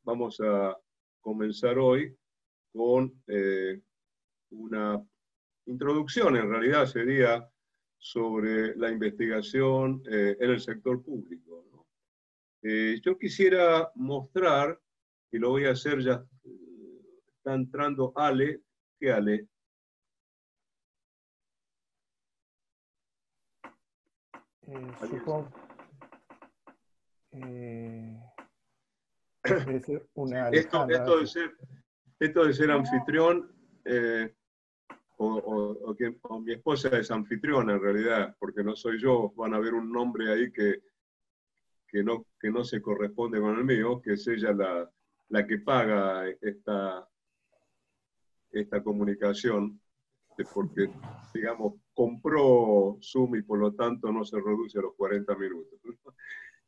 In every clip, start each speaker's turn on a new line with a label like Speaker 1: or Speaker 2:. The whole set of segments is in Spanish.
Speaker 1: vamos a comenzar hoy con una introducción, en realidad sería sobre la investigación en el sector público, ¿no? Yo quisiera mostrar, y lo voy a hacer ya, está entrando Ale. ¿Qué Ale?
Speaker 2: Supongo debe ser una Alejandra.
Speaker 1: Esto de ser anfitrión, o mi esposa es anfitriona en realidad, porque no soy yo, van a ver un nombre ahí que no se corresponde con el mío, que es ella la que paga esta comunicación, porque, digamos, compró Zoom y por lo tanto no se reduce a los 40 minutos.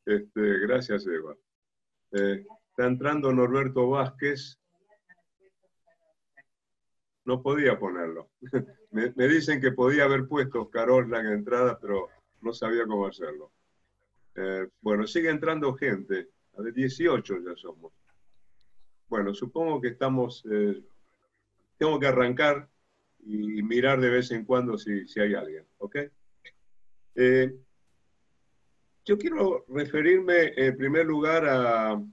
Speaker 1: Gracias, Eva. Está entrando Norberto Vázquez. No podía ponerlo. Me dicen que podía haber puesto Oscar Oslan en entrada, pero no sabía cómo hacerlo. Bueno, sigue entrando gente. A ver, 18 ya somos. Bueno, supongo que estamos... tengo que arrancar y mirar de vez en cuando si hay alguien, ¿ok? Yo quiero referirme en primer lugar a,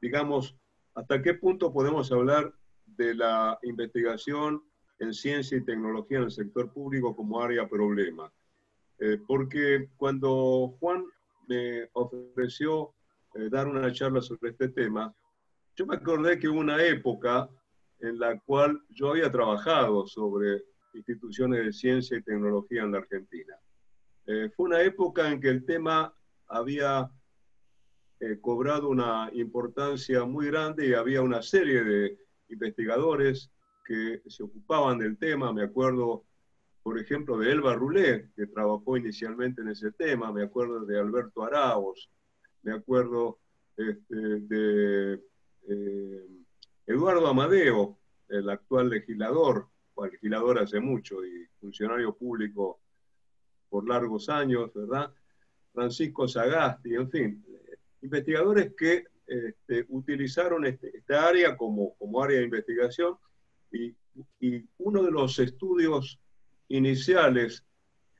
Speaker 1: digamos, hasta qué punto podemos hablar de la investigación en ciencia y tecnología en el sector público como área problema. Porque cuando Juan me ofreció dar una charla sobre este tema, yo me acordé que hubo una época en la cual yo había trabajado sobre instituciones de ciencia y tecnología en la Argentina. Fue una época en que el tema había cobrado una importancia muy grande y había una serie de investigadores que se ocupaban del tema. Me acuerdo, por ejemplo, de Elba Roulet, que trabajó inicialmente en ese tema. Me acuerdo de Alberto Arauz. Me acuerdo de Eduardo Amadeo, el actual legislador, o legislador hace mucho y funcionario público por largos años, ¿verdad? Francisco Sagasti, en fin, investigadores que utilizaron esta área como área de investigación y uno de los estudios iniciales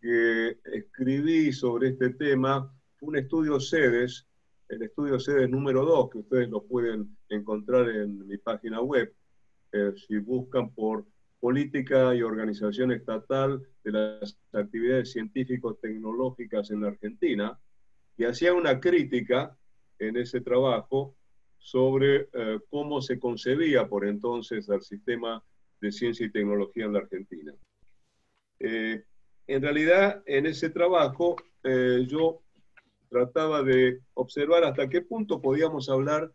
Speaker 1: que escribí sobre este tema fue un estudio CEDES, el estudio CEDES número 2, que ustedes lo pueden encontrar en mi página web, si buscan por Política y Organización Estatal de las Actividades Científico-Tecnológicas en la Argentina, y hacía una crítica en ese trabajo sobre cómo se concebía por entonces el sistema de ciencia y tecnología en la Argentina. En realidad, en ese trabajo, yo trataba de observar hasta qué punto podíamos hablar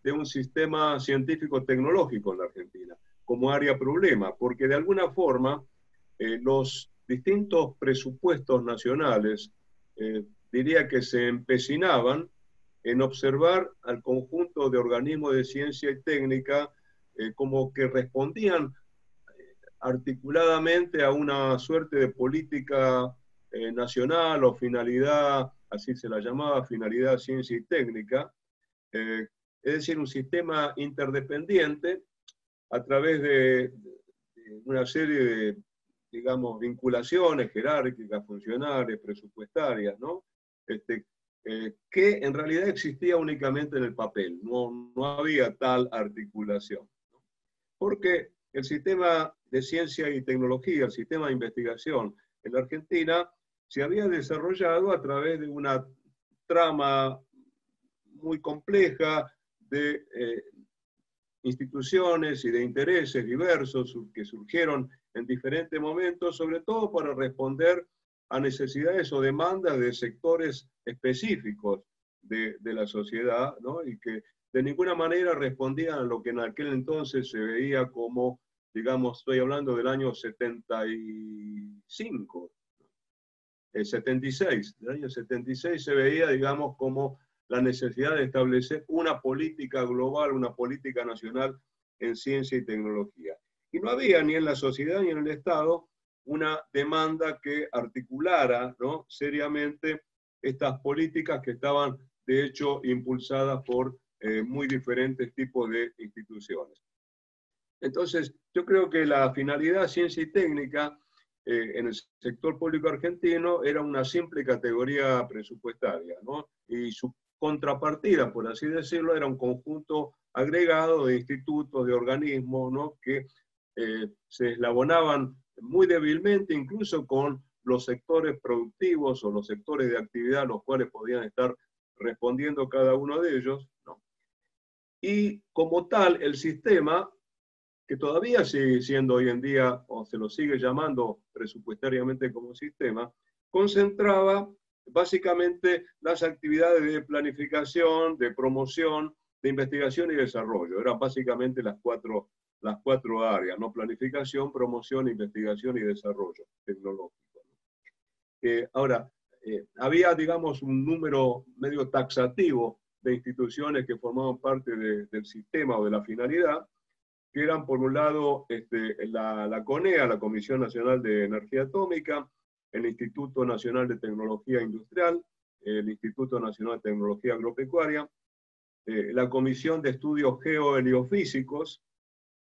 Speaker 1: de un sistema científico-tecnológico en la Argentina, como área problema, porque de alguna forma los distintos presupuestos nacionales diría que se empecinaban en observar al conjunto de organismos de ciencia y técnica como que respondían articuladamente a una suerte de política nacional o finalidad, así se la llamaba, finalidad ciencia y técnica, es decir, un sistema interdependiente a través de una serie de, digamos, vinculaciones jerárquicas, funcionales, presupuestarias, ¿no? Que en realidad existía únicamente en el papel, no había tal articulación, ¿no? Porque el sistema de ciencia y tecnología, el sistema de investigación en la Argentina, se había desarrollado a través de una trama muy compleja de instituciones y de intereses diversos que surgieron en diferentes momentos, sobre todo para responder a necesidades o demandas de sectores específicos de la sociedad, ¿no? Y que de ninguna manera respondían a lo que en aquel entonces se veía como, digamos, estoy hablando del año 75, 76, del año 76 se veía, digamos, como la necesidad de establecer una política global, una política nacional en ciencia y tecnología. Y no había ni en la sociedad ni en el Estado una demanda que articulara, ¿no?, seriamente estas políticas que estaban, de hecho, impulsadas por muy diferentes tipos de instituciones. Entonces, yo creo que la finalidad ciencia y técnica en el sector público argentino era una simple categoría presupuestaria, ¿no? Y su contrapartida, por así decirlo, era un conjunto agregado de institutos, de organismos, ¿no? Que se eslabonaban muy débilmente, incluso con los sectores productivos o los sectores de actividad a los cuales podían estar respondiendo cada uno de ellos, ¿no? Y como tal, el sistema, que todavía sigue siendo hoy en día, o se lo sigue llamando presupuestariamente como sistema, concentraba básicamente las actividades de planificación, de promoción, de investigación y desarrollo. Eran básicamente las cuatro áreas, ¿no? Planificación, promoción, investigación y desarrollo tecnológico. Ahora, había, digamos, un número medio taxativo de instituciones que formaban parte del sistema o de la finalidad, que eran, por un lado, la CONEA, la Comisión Nacional de Energía Atómica, el Instituto Nacional de Tecnología Industrial, el Instituto Nacional de Tecnología Agropecuaria, la Comisión de Estudios Geoheliofísicos,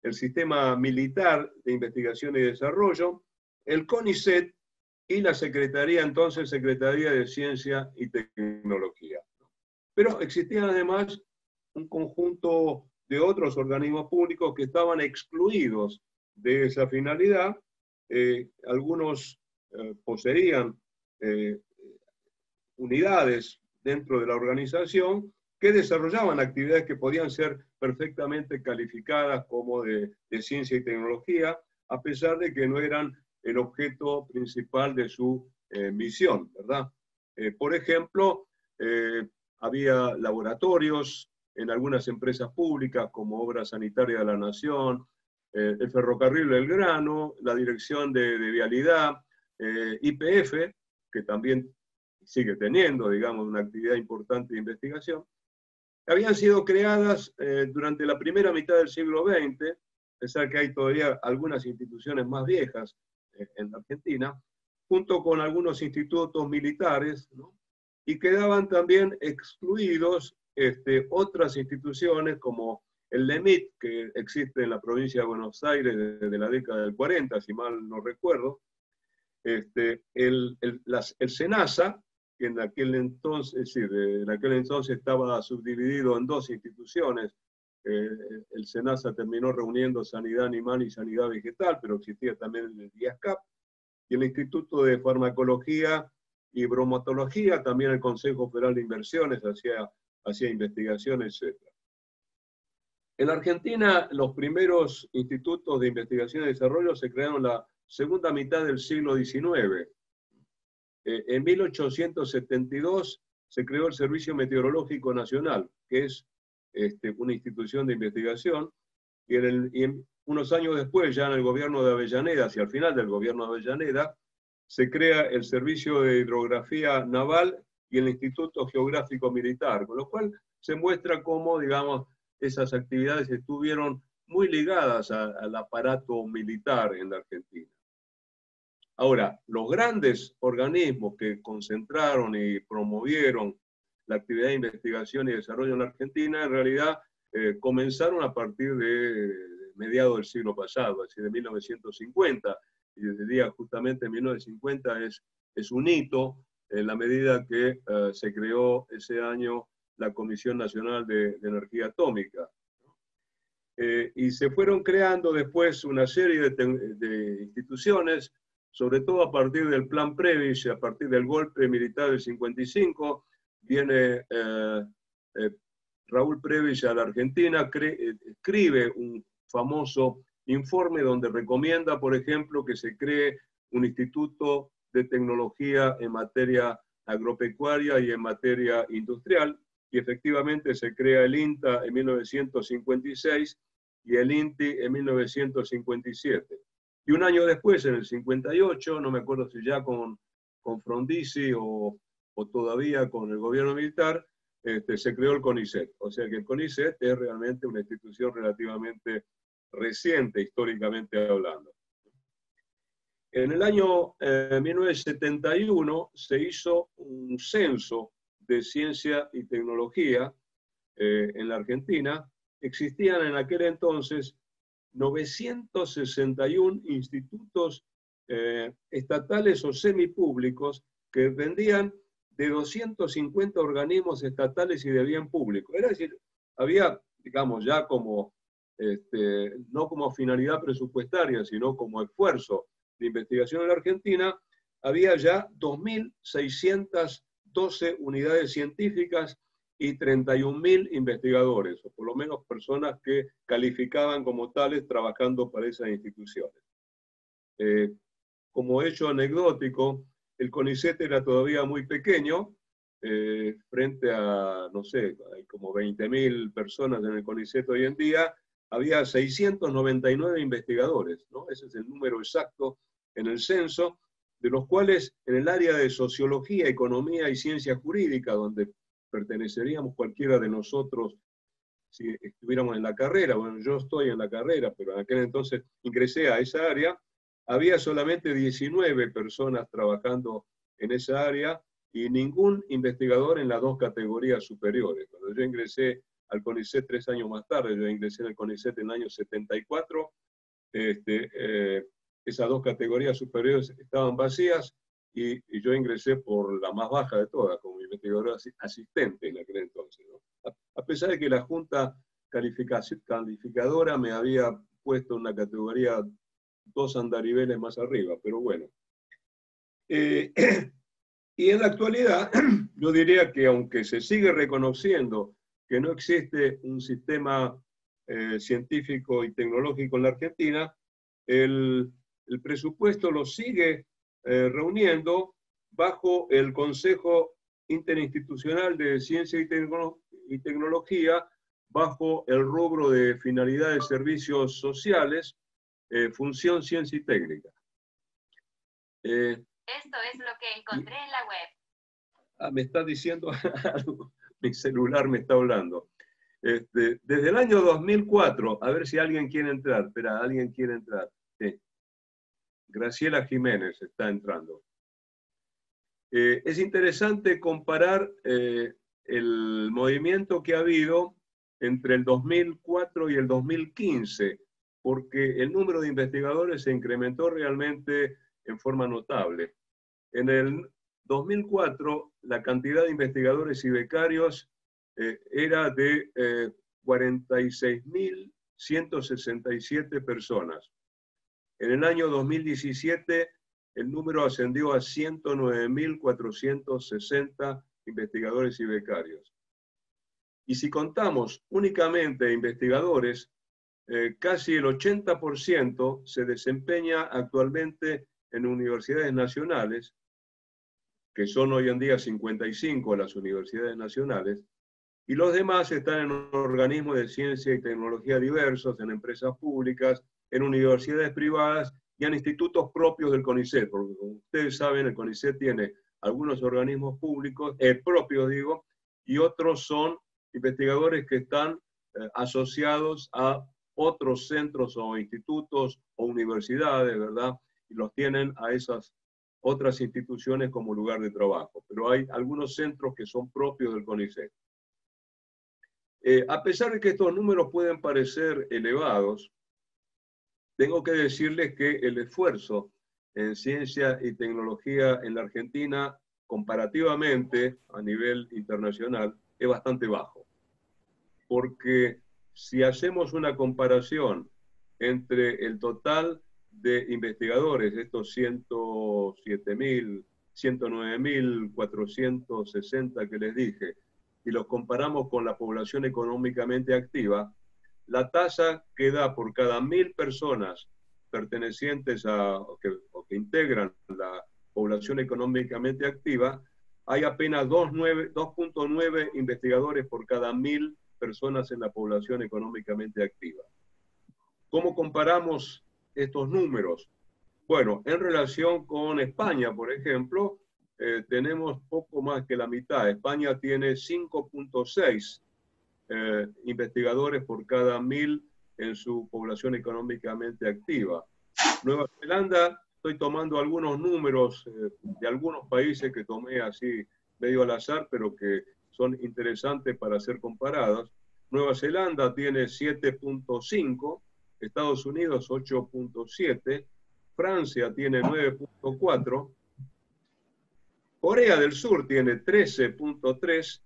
Speaker 1: el Sistema Militar de Investigación y Desarrollo, el CONICET y la Secretaría, entonces Secretaría de Ciencia y Tecnología. Pero existían además un conjunto de otros organismos públicos que estaban excluidos de esa finalidad. Algunos poseían unidades dentro de la organización que desarrollaban actividades que podían ser perfectamente calificadas como de ciencia y tecnología, a pesar de que no eran el objeto principal de su misión, ¿verdad? Por ejemplo, había laboratorios en algunas empresas públicas como Obras Sanitarias de la Nación, el Ferrocarril Belgrano, la Dirección de Vialidad, YPF, que también sigue teniendo, digamos, una actividad importante de investigación, habían sido creadas durante la primera mitad del siglo XX, a pesar que hay todavía algunas instituciones más viejas en la Argentina, junto con algunos institutos militares, ¿no? Y quedaban también excluidos otras instituciones como el LEMIT, que existe en la provincia de Buenos Aires desde la década del 40, si mal no recuerdo, el SENASA, que en aquel entonces, estaba subdividido en dos instituciones. El SENASA terminó reuniendo sanidad animal y sanidad vegetal, pero existía también el IASCAP, y el Instituto de Farmacología y Bromatología, también el Consejo Federal de Inversiones hacía investigaciones, etc. En Argentina, los primeros institutos de investigación y desarrollo se crearon en la segunda mitad del siglo XIX. En 1872 se creó el Servicio Meteorológico Nacional, que es una institución de investigación, y unos años después, ya en el gobierno de Avellaneda, hacia el final del gobierno de Avellaneda, se crea el Servicio de Hidrografía Naval y el Instituto Geográfico Militar, con lo cual se muestra cómo, digamos, esas actividades estuvieron muy ligadas al aparato militar en la Argentina. Ahora, los grandes organismos que concentraron y promovieron la actividad de investigación y desarrollo en la Argentina, en realidad comenzaron a partir de mediados del siglo pasado, es decir, de 1950, y desde el día justamente 1950 es un hito en la medida que se creó ese año la Comisión Nacional de Energía Atómica. Y se fueron creando después una serie de instituciones, sobre todo a partir del Plan Previs, a partir del golpe militar del 55, viene Raúl Previs a la Argentina, escribe un famoso informe donde recomienda, por ejemplo, que se cree un instituto de tecnología en materia agropecuaria y en materia industrial, y efectivamente se crea el INTA en 1956 y el INTI en 1957. Y un año después, en el 58, no me acuerdo si ya con Frondizi o todavía con el gobierno militar, se creó el CONICET. O sea que el CONICET es realmente una institución relativamente reciente, históricamente hablando. En el año 1971 se hizo un censo de ciencia y tecnología en la Argentina, existían en aquel entonces 961 institutos estatales o semipúblicos que dependían de 250 organismos estatales y de bien público. Es decir, había, digamos, ya como, no como finalidad presupuestaria, sino como esfuerzo de investigación en la Argentina, había ya 2.612 unidades científicas y 31.000 investigadores, o por lo menos personas que calificaban como tales trabajando para esas instituciones. Como hecho anecdótico, el CONICET era todavía muy pequeño, frente a, no sé, hay como 20.000 personas en el CONICET hoy en día, había 699 investigadores, ¿no? Ese es el número exacto en el censo, de los cuales en el área de sociología, economía y ciencia jurídica, donde perteneceríamos cualquiera de nosotros si estuviéramos en la carrera, bueno, yo estoy en la carrera, pero en aquel entonces ingresé a esa área, había solamente 19 personas trabajando en esa área y ningún investigador en las dos categorías superiores. Cuando yo ingresé al CONICET 3 años más tarde, yo ingresé al CONICET en el año 74, esas dos categorías superiores estaban vacías y yo ingresé por la más baja de todas, como investigador asistente en aquel entonces, ¿no? A pesar de que la Junta Calificadora me había puesto en una categoría 2 andariveles más arriba, pero bueno. Y en la actualidad, yo diría que aunque se sigue reconociendo que no existe un sistema científico y tecnológico en la Argentina, el presupuesto lo sigue reuniendo bajo el Consejo Interinstitucional de Ciencia y Tecnología, bajo el rubro de finalidades de servicios sociales, función ciencia y técnica.
Speaker 3: Esto es lo que encontré en la web.
Speaker 1: Me está diciendo algo, mi celular me está hablando. Desde el año 2004, a ver si alguien quiere entrar. Espera, alguien quiere entrar. Sí. Graciela Jiménez está entrando. Es interesante comparar el movimiento que ha habido entre el 2004 y el 2015, porque el número de investigadores se incrementó realmente en forma notable. En el 2004, la cantidad de investigadores y becarios era de 46.167 personas. En el año 2017, el número ascendió a 109.460 investigadores y becarios. Y si contamos únicamente investigadores, casi el 80% se desempeña actualmente en universidades nacionales, que son hoy en día 55 las universidades nacionales, y los demás están en organismos de ciencia y tecnología diversos, en empresas públicas, en universidades privadas y en institutos propios del CONICET, porque como ustedes saben, el CONICET tiene algunos organismos públicos, propios digo, y otros son investigadores que están asociados a otros centros o institutos o universidades, ¿verdad? Y los tienen a esas otras instituciones como lugar de trabajo. Pero hay algunos centros que son propios del CONICET. A pesar de que estos números pueden parecer elevados, tengo que decirles que el esfuerzo en ciencia y tecnología en la Argentina, comparativamente a nivel internacional, es bastante bajo. Porque si hacemos una comparación entre el total de investigadores, estos 109.460 que les dije, y los comparamos con la población económicamente activa, la tasa que da por cada 1.000 personas pertenecientes o que integran la población económicamente activa, hay apenas 2.9 investigadores por cada 1.000 personas en la población económicamente activa. ¿Cómo comparamos estos números? Bueno, en relación con España, por ejemplo, tenemos poco más que la mitad. España tiene 5.6 investigadores por cada 1.000 en su población económicamente activa. Nueva Zelanda, estoy tomando algunos números de algunos países que tomé así medio al azar, pero que son interesantes para ser comparadas. Nueva Zelanda tiene 7.5, Estados Unidos 8.7, Francia tiene 9.4, Corea del Sur tiene 13.3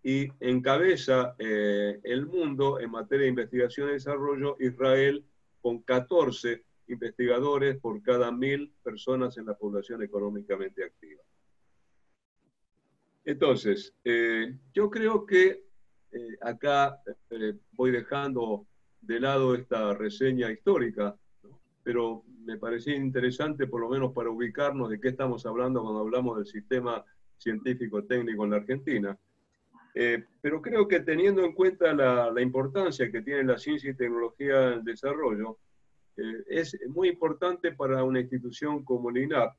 Speaker 1: y encabeza el mundo en materia de investigación y desarrollo Israel con 14 investigadores por cada 1000 personas en la población económicamente activa. Entonces, yo creo que acá voy dejando de lado esta reseña histórica, ¿no? Pero me parecía interesante, por lo menos para ubicarnos de qué estamos hablando cuando hablamos del sistema científico-técnico en la Argentina. Pero creo que teniendo en cuenta la importancia que tiene la ciencia y tecnología en el desarrollo, es muy importante para una institución como el INAP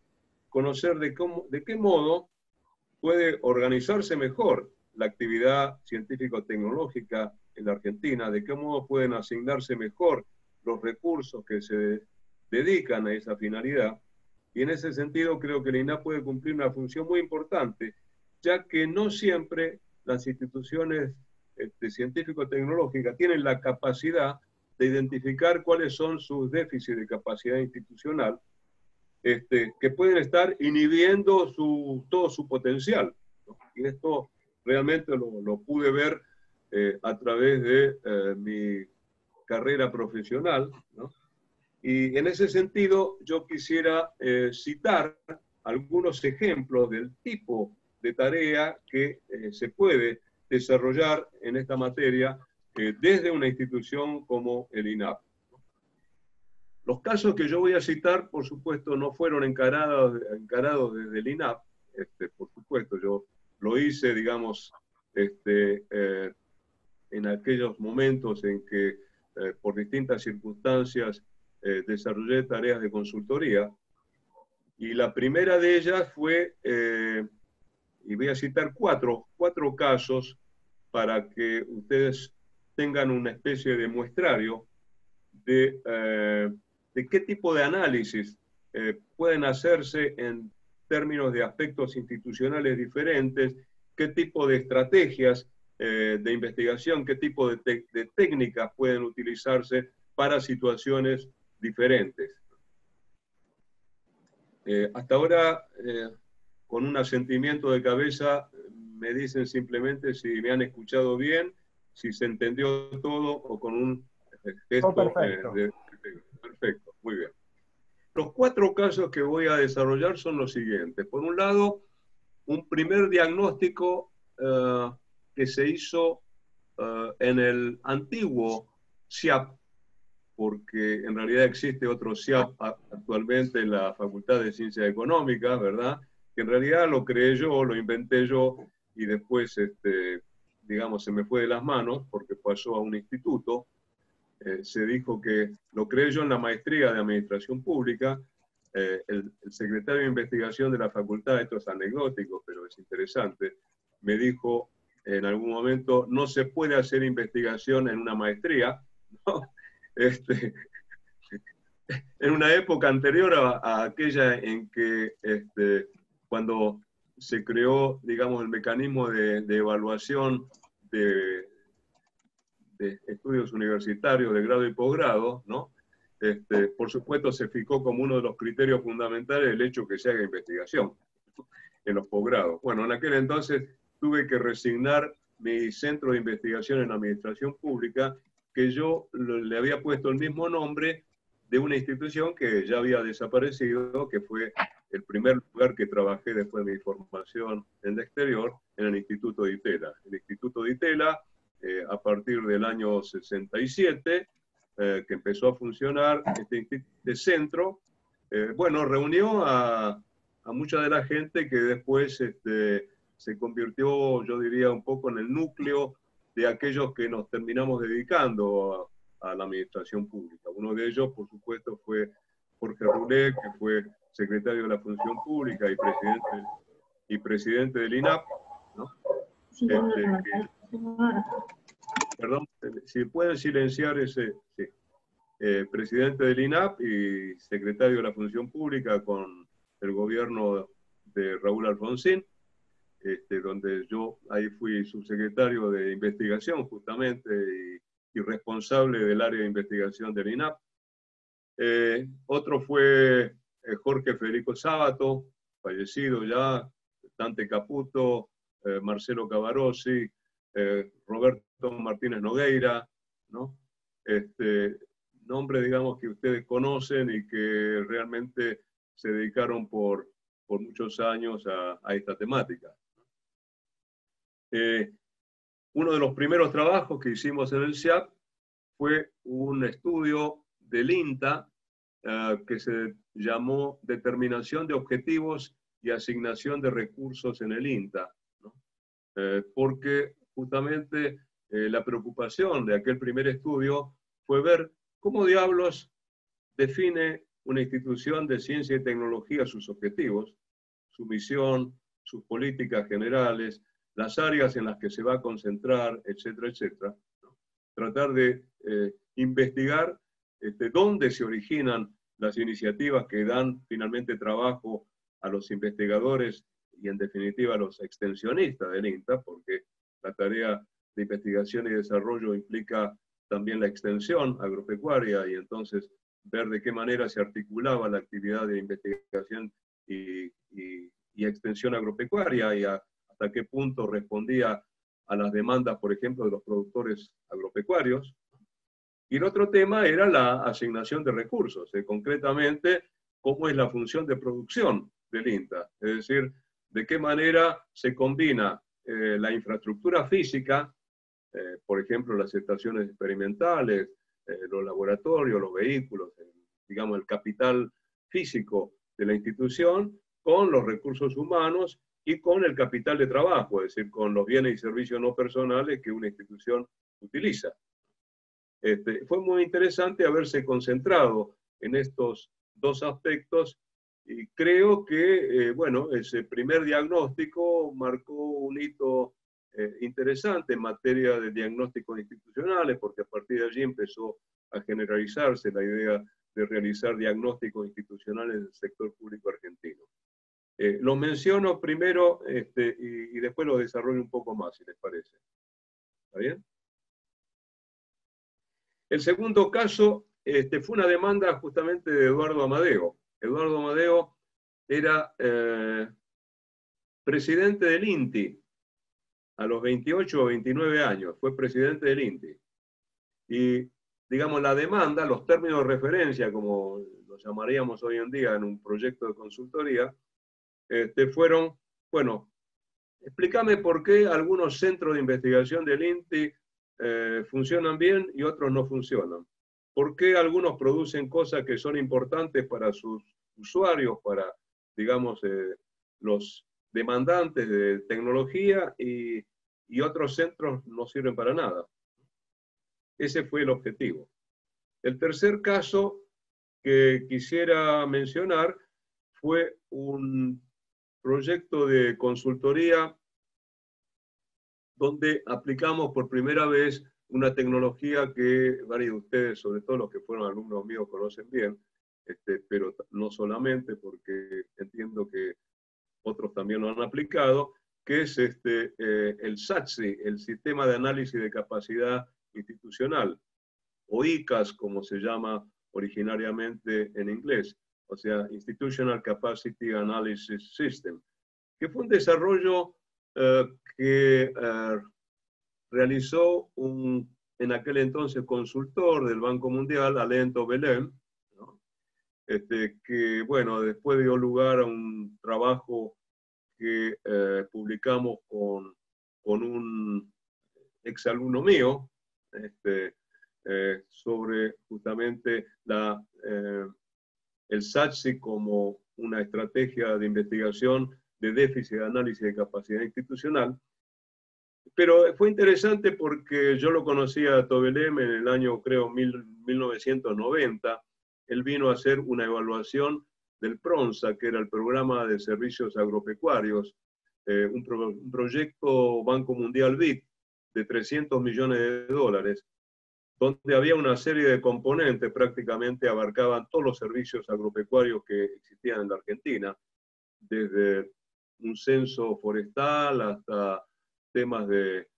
Speaker 1: conocer de qué modo puede organizarse mejor la actividad científico-tecnológica en la Argentina, de qué modo pueden asignarse mejor los recursos que se dedican a esa finalidad. Y en ese sentido creo que el INAP puede cumplir una función muy importante, ya que no siempre las instituciones científico-tecnológicas tienen la capacidad de identificar cuáles son sus déficits de capacidad institucional, que pueden estar inhibiendo todo su potencial, ¿no? Y esto realmente lo pude ver a través de mi carrera profesional, ¿no? Y en ese sentido yo quisiera citar algunos ejemplos del tipo de tarea que se puede desarrollar en esta materia desde una institución como el INAP. Los casos que yo voy a citar, por supuesto, no fueron encarados desde el INAP, por supuesto, yo lo hice, digamos, en aquellos momentos en que, por distintas circunstancias, desarrollé tareas de consultoría, y la primera de ellas fue, y voy a citar cuatro casos para que ustedes tengan una especie de muestrario de qué tipo de análisis pueden hacerse en términos de aspectos institucionales diferentes, qué tipo de estrategias de investigación, qué tipo de técnicas pueden utilizarse para situaciones diferentes. Hasta ahora, con un asentimiento de cabeza, me dicen simplemente si me han escuchado bien, si se entendió todo o con un gesto
Speaker 2: perfecto.
Speaker 1: Perfecto, muy bien. Los cuatro casos que voy a desarrollar son los siguientes. Por un lado, un primer diagnóstico que se hizo en el antiguo CIAP, porque en realidad existe otro CIAP actualmente en la Facultad de Ciencias Económicas, ¿verdad? Que en realidad lo creé yo, lo inventé yo, y después, digamos, se me fue de las manos porque pasó a un instituto. Se dijo que lo creé yo en la maestría de Administración Pública. El secretario de investigación de la facultad, esto es anecdótico, pero es interesante, me dijo en algún momento, no se puede hacer investigación en una maestría, ¿no? En una época anterior a aquella en que cuando se creó, digamos, el mecanismo de evaluación de estudios universitarios de grado y posgrado, ¿no? Por supuesto se fijó como uno de los criterios fundamentales el hecho que se haga investigación en los posgrados. Bueno, en aquel entonces tuve que resignar mi centro de investigación en administración pública, que yo le había puesto el mismo nombre de una institución que ya había desaparecido, que fue el primer lugar que trabajé después de mi formación en el exterior, en el Instituto de Itela. El Instituto de Itela, a partir del año 67, que empezó a funcionar este centro, bueno, reunió a mucha de la gente que después se convirtió, yo diría, un poco en el núcleo de aquellos que nos terminamos dedicando a la administración pública. Uno de ellos, por supuesto, fue Jorge Roulet, que fue secretario de la Función Pública y presidente del INAP, ¿no? Perdón, si pueden silenciar ese, sí. Presidente del INAP y secretario de la Función Pública con el gobierno de Raúl Alfonsín. donde yo ahí fui subsecretario de investigación justamente y responsable del área de investigación del INAP. Otro fue Jorge Federico Sábato, fallecido ya, Dante Caputo, Marcelo Cavarossi, Roberto Martínez Nogueira, ¿no? Nombres, digamos, que ustedes conocen y que realmente se dedicaron por muchos años a esta temática. Uno de los primeros trabajos que hicimos en el SIAP fue un estudio del INTA que se llamó Determinación de Objetivos y Asignación de Recursos en el INTA, ¿no? Porque justamente la preocupación de aquel primer estudio fue ver cómo diablos define una institución de ciencia y tecnología sus objetivos, su misión, sus políticas generales, las áreas en las que se va a concentrar, etcétera, etcétera. Tratar de investigar dónde se originan las iniciativas que dan finalmente trabajo a los investigadores y en definitiva a los extensionistas del INTA, porque la tarea de investigación y desarrollo implica también la extensión agropecuaria y entonces ver de qué manera se articulaba la actividad de investigación y extensión agropecuaria y hasta qué punto respondía a las demandas, por ejemplo, de los productores agropecuarios. Y el otro tema era la asignación de recursos, concretamente cómo es la función de producción del INTA, es decir, de qué manera se combina la infraestructura física, por ejemplo, las estaciones experimentales, los laboratorios, los vehículos, digamos, el capital físico de la institución, con los recursos humanos y con el capital de trabajo, es decir, con los bienes y servicios no personales que una institución utiliza. Fue muy interesante haberse concentrado en estos dos aspectos y creo que, bueno, ese primer diagnóstico marcó un hito interesante en materia de diagnósticos institucionales, porque a partir de allí empezó a generalizarse la idea de realizar diagnósticos institucionales del sector público argentino. Lo menciono primero y después lo desarrollo un poco más, si les parece. ¿Está bien? El segundo caso fue una demanda justamente de Eduardo Amadeo. Eduardo Amadeo era presidente del INTI a los 28 o 29 años, fue presidente del INTI. Y, digamos, la demanda, los términos de referencia, como los llamaríamos hoy en día en un proyecto de consultoría, fueron, bueno, explícame por qué algunos centros de investigación del INTI funcionan bien y otros no funcionan. ¿Por qué algunos producen cosas que son importantes para sus usuarios, para, digamos, los demandantes de tecnología y otros centros no sirven para nada? Ese fue el objetivo. El tercer caso que quisiera mencionar fue un proyecto de consultoría donde aplicamos por primera vez una tecnología que varios de ustedes, sobre todo los que fueron alumnos míos, conocen bien, pero no solamente porque entiendo que otros también lo han aplicado, que es el SATSI, el Sistema de Análisis de Capacidad Institucional, o ICAS, como se llama originariamente en inglés, o sea, Institutional Capacity Analysis System, que fue un desarrollo que realizó en aquel entonces consultor del Banco Mundial, Alain Tobelem, ¿no? Que, bueno, después dio lugar a un trabajo que publicamos con un exalumno mío, sobre justamente el SATSI como una estrategia de investigación de déficit de análisis de capacidad institucional. Pero fue interesante porque yo lo conocía a Tobelem en el año, creo, 1990. Él vino a hacer una evaluación del PRONSA, que era el Programa de Servicios Agropecuarios, un proyecto Banco Mundial BID de 300 millones de dólares, donde había una serie de componentes, prácticamente abarcaban todos los servicios agropecuarios que existían en la Argentina, desde un censo forestal hasta temas de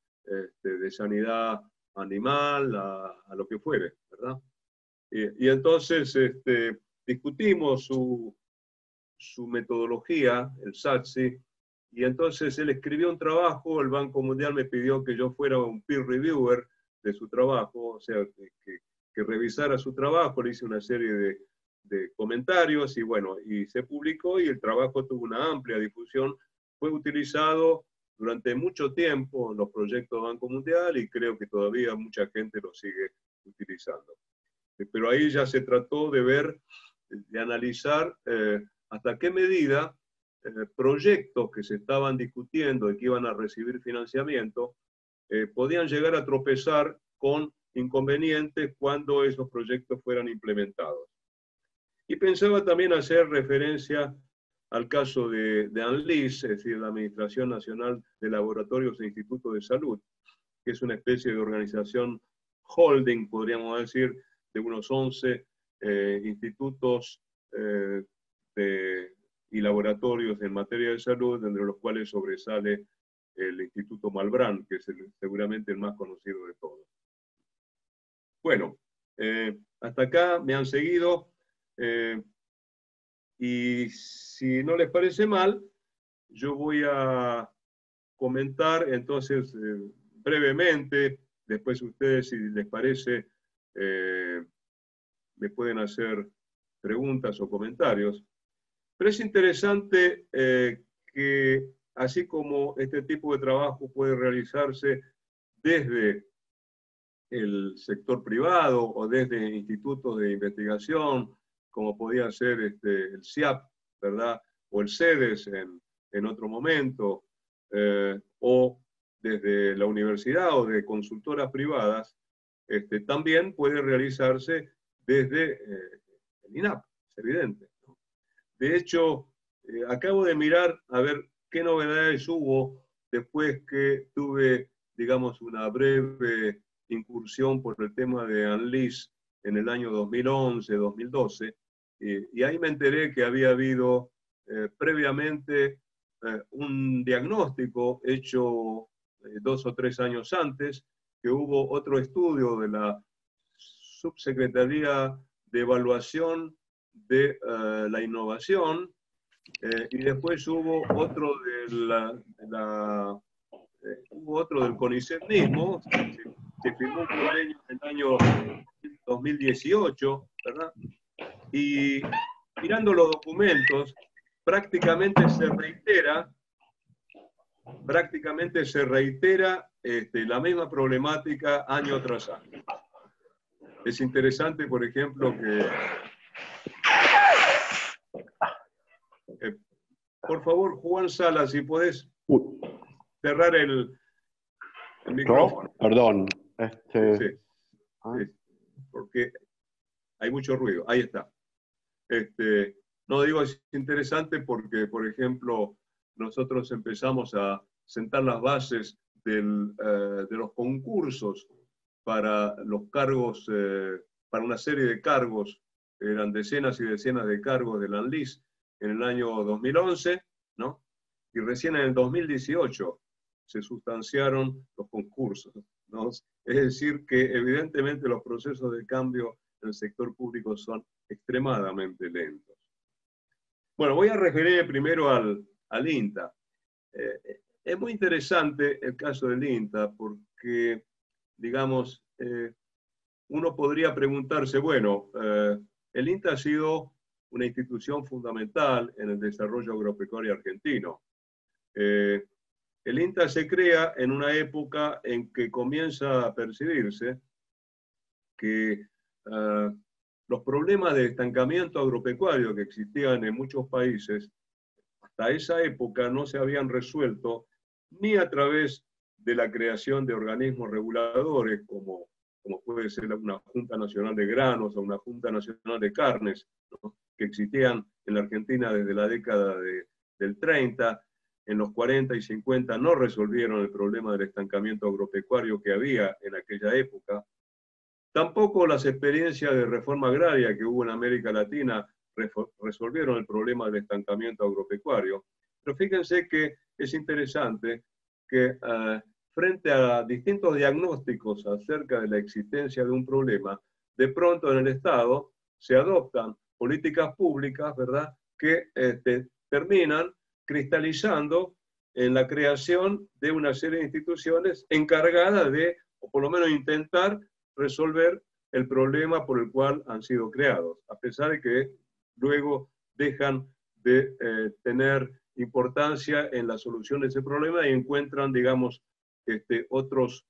Speaker 1: sanidad animal, a lo que fuere, ¿verdad? Y entonces discutimos su metodología, el SATSI, y entonces él escribió un trabajo, el Banco Mundial me pidió que yo fuera un peer reviewer de su trabajo, o sea, que revisara su trabajo, le hice una serie de comentarios y bueno, y se publicó y el trabajo tuvo una amplia difusión, fue utilizado durante mucho tiempo en los proyectos Banco Mundial y creo que todavía mucha gente lo sigue utilizando. Pero ahí ya se trató de ver, de analizar hasta qué medida proyectos que se estaban discutiendo y que iban a recibir financiamiento podían llegar a tropezar con inconvenientes cuando esos proyectos fueran implementados. Y pensaba también hacer referencia al caso de ANLIS, es decir, la Administración Nacional de Laboratorios e Institutos de Salud, que es una especie de organización holding, podríamos decir, de unos 11 institutos y laboratorios en materia de salud, entre los cuales sobresale el Instituto Malbrán, que es seguramente el más conocido de todos. Bueno, hasta acá me han seguido, y si no les parece mal, yo voy a comentar entonces brevemente, después ustedes, si les parece, me pueden hacer preguntas o comentarios. Pero es interesante que así como este tipo de trabajo puede realizarse desde el sector privado o desde institutos de investigación, como podía ser el CIAP, ¿verdad? O el CEDES en otro momento, o desde la universidad o de consultoras privadas, también puede realizarse desde el INAP, es evidente, ¿no? De hecho, acabo de mirar a ver qué novedades hubo después que tuve, digamos, una breve incursión por el tema de ANLIS en el año 2011, 2012, y ahí me enteré que había habido previamente un diagnóstico hecho 2 o 3 años antes, que hubo otro estudio de la Subsecretaría de Evaluación de la Innovación, y después hubo otro hubo otro del CONICET mismo, se firmó un convenio en el año 2018, ¿verdad? Y mirando los documentos, prácticamente se reitera la misma problemática año tras año. Es interesante, por ejemplo, que... por favor, Juan Sala, si podés cerrar el micrófono.
Speaker 4: Perdón.
Speaker 1: Sí, porque hay mucho ruido. Ahí está. No digo, es interesante porque, por ejemplo, nosotros empezamos a sentar las bases de los concursos para los cargos, para una serie de cargos, eran decenas y decenas de cargos de la ANLIS en el año 2011, ¿no? Y recién en el 2018 se sustanciaron los concursos, ¿no? Es decir, que evidentemente los procesos de cambio en el sector público son extremadamente lentos. Bueno, voy a referir primero al INTA. Es muy interesante el caso del INTA porque, digamos, uno podría preguntarse, bueno, el INTA ha sido una institución fundamental en el desarrollo agropecuario argentino. El INTA se crea en una época en que comienza a percibirse que los problemas de estancamiento agropecuario que existían en muchos países, hasta esa época no se habían resuelto ni a través de la creación de organismos reguladores como puede ser una Junta Nacional de Granos o una Junta Nacional de Carnes, ¿no? Que existían en la Argentina desde la década del 30, en los 40 y 50 no resolvieron el problema del estancamiento agropecuario que había en aquella época. Tampoco las experiencias de reforma agraria que hubo en América Latina resolvieron el problema del estancamiento agropecuario. Pero fíjense que es interesante que frente a distintos diagnósticos acerca de la existencia de un problema, de pronto en el Estado se adoptan políticas públicas, ¿verdad?, que terminan cristalizando en la creación de una serie de instituciones encargadas de, o por lo menos intentar resolver el problema por el cual han sido creados, a pesar de que luego dejan de tener importancia en la solución de ese problema y encuentran, digamos, otros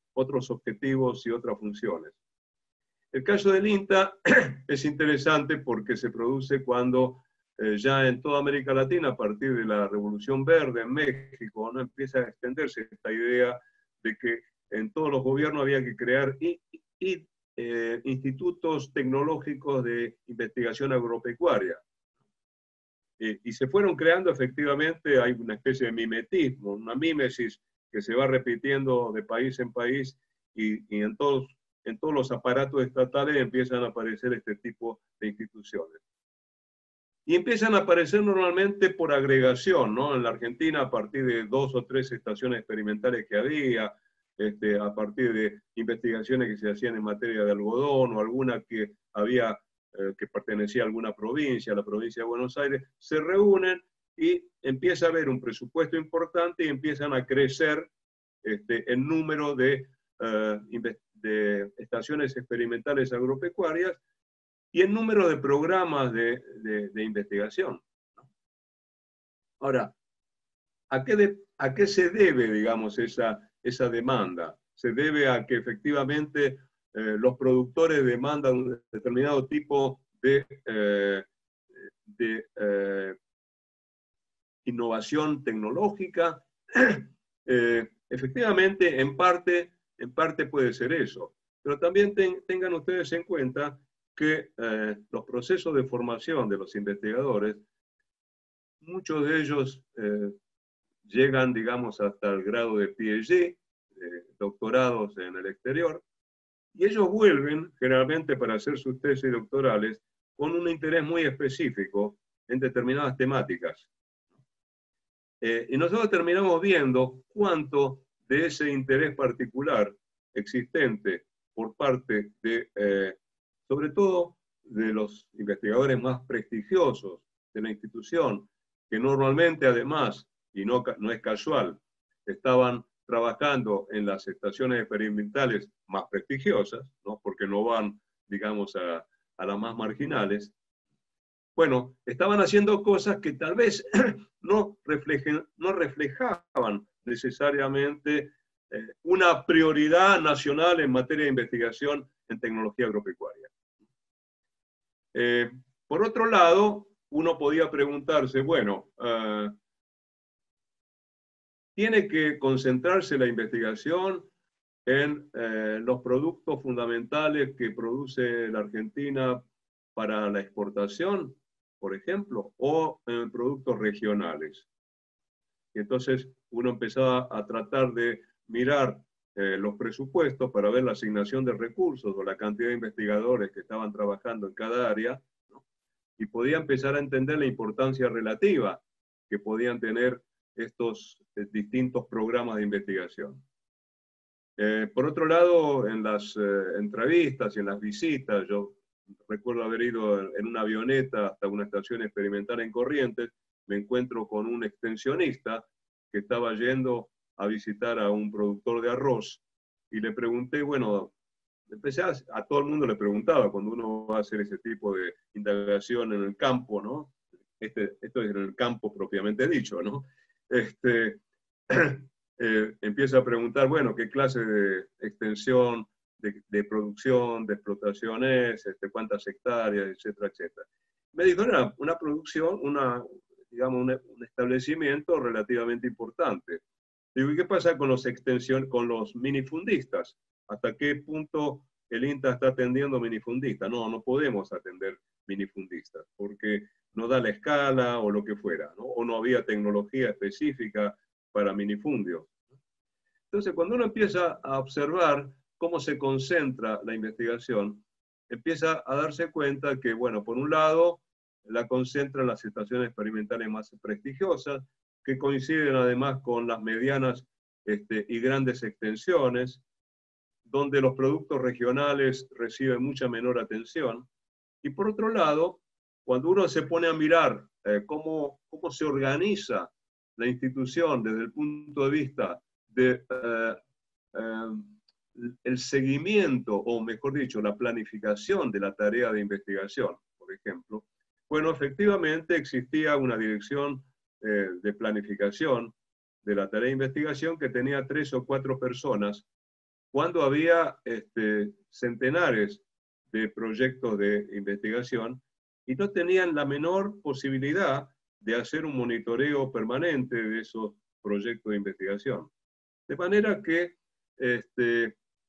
Speaker 1: objetivos y otras funciones. El caso del INTA es interesante porque se produce cuando ya en toda América Latina, a partir de la Revolución Verde en México, ¿no?, empieza a extenderse esta idea de que en todos los gobiernos había que crear institutos tecnológicos de investigación agropecuaria. Y se fueron creando efectivamente, hay una especie de mimetismo, una mímesis que se va repitiendo de país en país y en todos los aparatos estatales empiezan a aparecer este tipo de instituciones. Y empiezan a aparecer normalmente por agregación, ¿no? En la Argentina, a partir de 2 o 3 estaciones experimentales que había, a partir de investigaciones que se hacían en materia de algodón o alguna que había, que pertenecía a alguna provincia, a la provincia de Buenos Aires, se reúnen y empieza a haber un presupuesto importante y empiezan a crecer el número de estaciones experimentales agropecuarias y el número de programas de investigación. Ahora, ¿a qué se debe, digamos, esa demanda? Se debe a que efectivamente los productores demandan un determinado tipo de innovación tecnológica. Efectivamente, en parte puede ser eso. Pero también tengan ustedes en cuenta que los procesos de formación de los investigadores, muchos de ellos llegan, digamos, hasta el grado de PhD, doctorados en el exterior, y ellos vuelven generalmente para hacer sus tesis doctorales con un interés muy específico en determinadas temáticas. Y nosotros terminamos viendo cuánto de ese interés particular existente por parte de, sobre todo, de los investigadores más prestigiosos de la institución, que normalmente además, y no es casual, estaban trabajando en las estaciones experimentales más prestigiosas, ¿no?, porque no van, digamos, a las más marginales. Bueno, estaban haciendo cosas que tal vez no reflejaban necesariamente una prioridad nacional en materia de investigación en tecnología agropecuaria. Por otro lado, uno podía preguntarse, bueno, ¿tiene que concentrarse la investigación en los productos fundamentales que produce la Argentina para la exportación, por ejemplo, o en productos regionales? Y entonces uno empezaba a tratar de mirar los presupuestos para ver la asignación de recursos o la cantidad de investigadores que estaban trabajando en cada área, ¿no?, y podía empezar a entender la importancia relativa que podían tener estos distintos programas de investigación. Por otro lado, en las entrevistas y en las visitas, yo recuerdo haber ido en una avioneta hasta una estación experimental en Corrientes, me encuentro con un extensionista que estaba yendo a visitar a un productor de arroz y le pregunté, bueno, empecé a todo el mundo le preguntaba cuando uno va a hacer ese tipo de indagación en el campo, ¿no? Esto es en el campo propiamente dicho, ¿no? Empieza a preguntar, bueno, qué clase de extensión, de producción, de explotaciones, cuántas hectáreas, etcétera, etcétera. Me dijo, era una producción, digamos, un establecimiento relativamente importante. Digo, ¿y qué pasa con los minifundistas? ¿Hasta qué punto el INTA está atendiendo minifundistas? No podemos atender minifundistas, porque no da la escala o lo que fuera, ¿no? O no había tecnología específica para minifundios. Entonces, cuando uno empieza a observar cómo se concentra la investigación, empieza a darse cuenta que, bueno, por un lado, la concentra en las estaciones experimentales más prestigiosas, que coinciden además con las medianas y grandes extensiones, donde los productos regionales reciben mucha menor atención. Y por otro lado, cuando uno se pone a mirar cómo se organiza la institución desde el punto de vista de el seguimiento, o mejor dicho, la planificación de la tarea de investigación, por ejemplo, bueno, efectivamente existía una dirección de planificación de la tarea de investigación que tenía 3 o 4 personas, cuando había centenares de proyectos de investigación y no tenían la menor posibilidad de hacer un monitoreo permanente de esos proyectos de investigación. De manera que,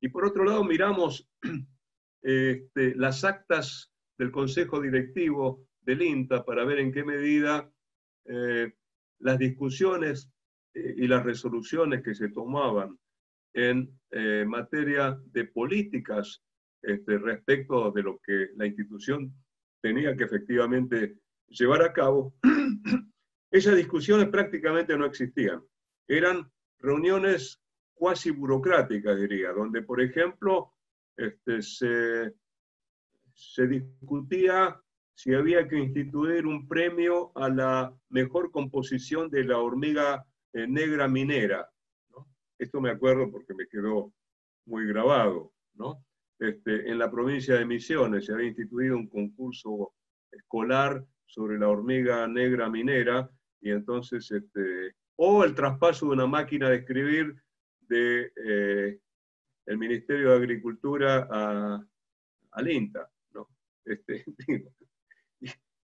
Speaker 1: y por otro lado miramos las actas del Consejo Directivo del INTA para ver en qué medida las discusiones y las resoluciones que se tomaban en materia de políticas respecto de lo que la institución tenía que efectivamente llevar a cabo, esas discusiones prácticamente no existían. Eran reuniones cuasi burocráticas, diría, donde, por ejemplo, se discutía si había que instituir un premio a la mejor composición de la hormiga negra minera, ¿no? Esto me acuerdo porque me quedó muy grabado, ¿no? En la provincia de Misiones se había instituido un concurso escolar sobre la hormiga negra minera, y entonces, o el traspaso de una máquina de escribir de el Ministerio de Agricultura al INTA, ¿no?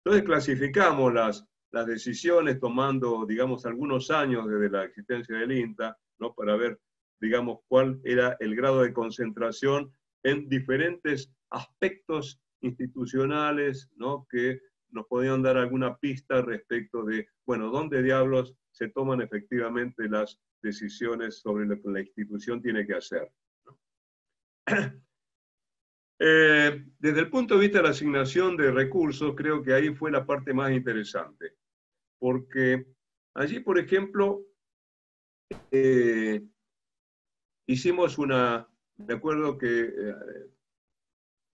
Speaker 1: Entonces clasificamos las decisiones tomando, digamos, algunos años desde la existencia del INTA, ¿no? Para ver, digamos, cuál era el grado de concentración en diferentes aspectos institucionales, ¿no? Que nos podían dar alguna pista respecto de, bueno, dónde diablos se toman efectivamente las decisiones sobre lo que la institución tiene que hacer, ¿no? Desde el punto de vista de la asignación de recursos, creo que ahí fue la parte más interesante, porque allí, por ejemplo, hicimos me acuerdo que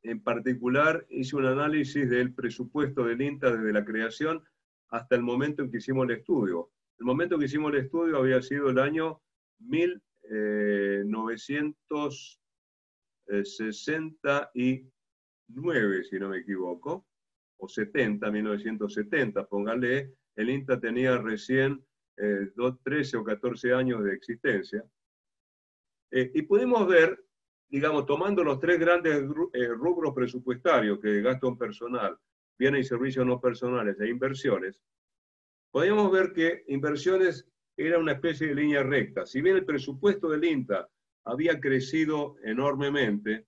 Speaker 1: en particular hice un análisis del presupuesto del INTA desde la creación hasta el momento en que hicimos el estudio. El momento en que hicimos el estudio había sido el año 1969, si no me equivoco, o 1970, póngale, el INTA tenía recién 13 o 14 años de existencia. Y pudimos ver, digamos, tomando los 3 grandes rubros presupuestarios, que gasto en personal, bienes y servicios no personales e inversiones, podíamos ver que inversiones era una especie de línea recta. Si bien el presupuesto del INTA había crecido enormemente,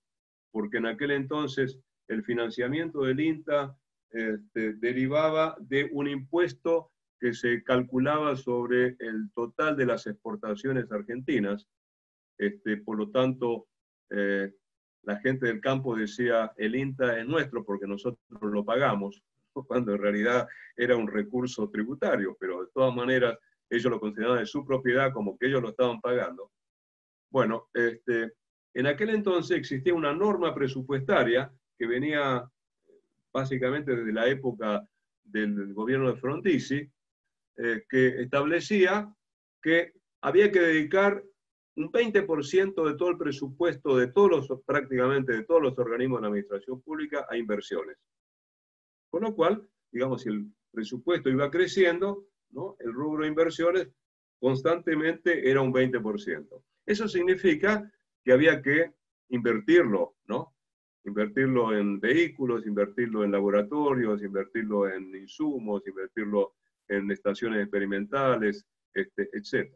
Speaker 1: porque en aquel entonces el financiamiento del INTA derivaba de un impuesto que se calculaba sobre el total de las exportaciones argentinas. Por lo tanto, la gente del campo decía, el INTA es nuestro porque nosotros lo pagamos, cuando en realidad era un recurso tributario, pero de todas maneras ellos lo consideraban de su propiedad como que ellos lo estaban pagando. Bueno, en aquel entonces existía una norma presupuestaria que venía básicamente desde la época del gobierno de Frondizi, que establecía que había que dedicar un 20% de todo el presupuesto de prácticamente de todos los organismos de la administración pública a inversiones. Con lo cual, digamos, si el presupuesto iba creciendo, ¿no? El rubro de inversiones constantemente era un 20%. Eso significa que había que invertirlo, ¿no? Invertirlo en vehículos, invertirlo en laboratorios, invertirlo en insumos, invertirlo en estaciones experimentales, etc.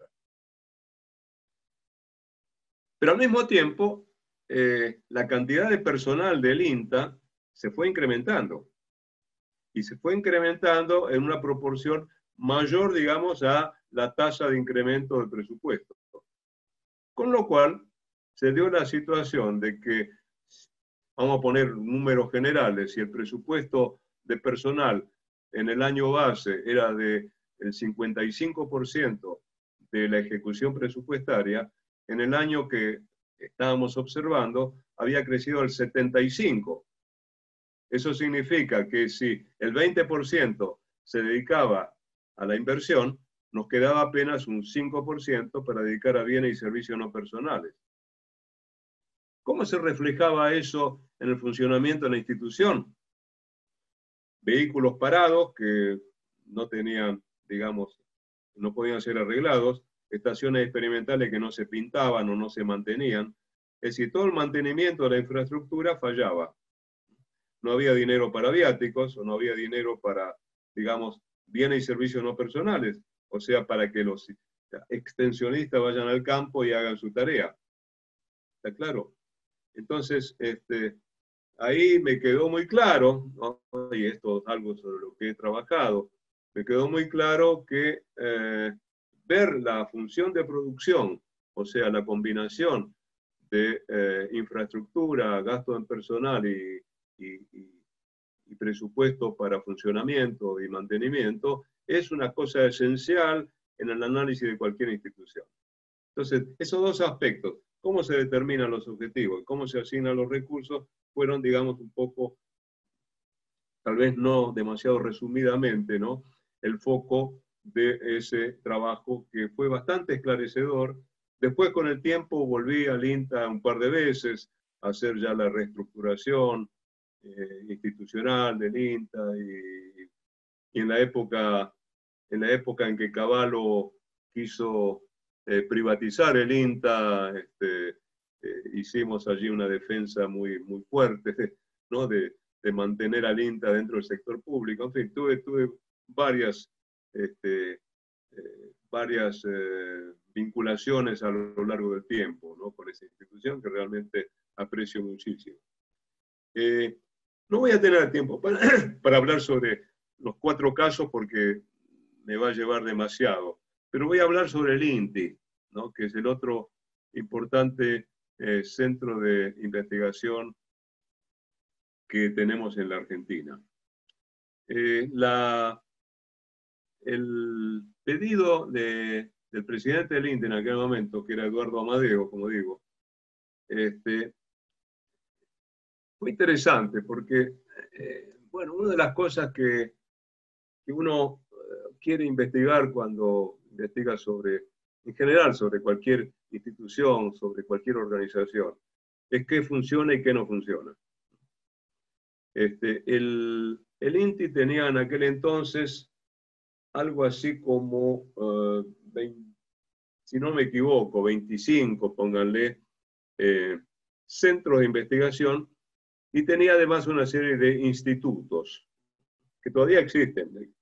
Speaker 1: Pero al mismo tiempo, la cantidad de personal del INTA se fue incrementando. Y se fue incrementando en una proporción mayor, digamos, a la tasa de incremento del presupuesto. Con lo cual, se dio la situación de que, vamos a poner números generales, si el presupuesto de personal en el año base era de el 55% de la ejecución presupuestaria, en el año que estábamos observando había crecido al 75%. Eso significa que si el 20% se dedicaba a la inversión, nos quedaba apenas un 5% para dedicar a bienes y servicios no personales. ¿Cómo se reflejaba eso en el funcionamiento de la institución? Vehículos parados que no tenían, digamos, no podían ser arreglados, estaciones experimentales que no se pintaban o no se mantenían. Es decir, todo el mantenimiento de la infraestructura fallaba. No había dinero para viáticos o no había dinero para, digamos, bienes y servicios no personales, o sea, para que los extensionistas vayan al campo y hagan su tarea. ¿Está claro? Entonces, ahí me quedó muy claro, ¿no? Y esto es algo sobre lo que he trabajado, me quedó muy claro que ver la función de producción, o sea, la combinación de infraestructura, gasto en personal y presupuesto para funcionamiento y mantenimiento, es una cosa esencial en el análisis de cualquier institución. Entonces, esos dos aspectos, cómo se determinan los objetivos, cómo se asignan los recursos, fueron, digamos, un poco, tal vez no demasiado resumidamente, ¿no?, el foco de ese trabajo que fue bastante esclarecedor. Después, con el tiempo, volví al INTA un par de veces a hacer ya la reestructuración institucional del INTA y en la época en que Cavallo quiso privatizar el INTA, hicimos allí una defensa muy, muy fuerte, ¿no?, de mantener al INTA dentro del sector público. En fin, tuve varias, vinculaciones a lo largo del tiempo, ¿no?, con esa institución que realmente aprecio muchísimo. No voy a tener tiempo para hablar sobre los 4 casos porque me va a llevar demasiado, pero voy a hablar sobre el INTI, ¿no?, que es el otro importante centro de investigación que tenemos en la Argentina. El pedido del presidente del INTI en aquel momento, que era Eduardo Amadeo, como digo, fue interesante porque, bueno, una de las cosas que uno quiere investigar cuando investiga sobre, en general, sobre cualquier institución, sobre cualquier organización, es qué funciona y qué no funciona. El INTI tenía en aquel entonces algo así como, si no me equivoco, 25, pónganle, centros de investigación, y tenía además una serie de institutos que todavía existen.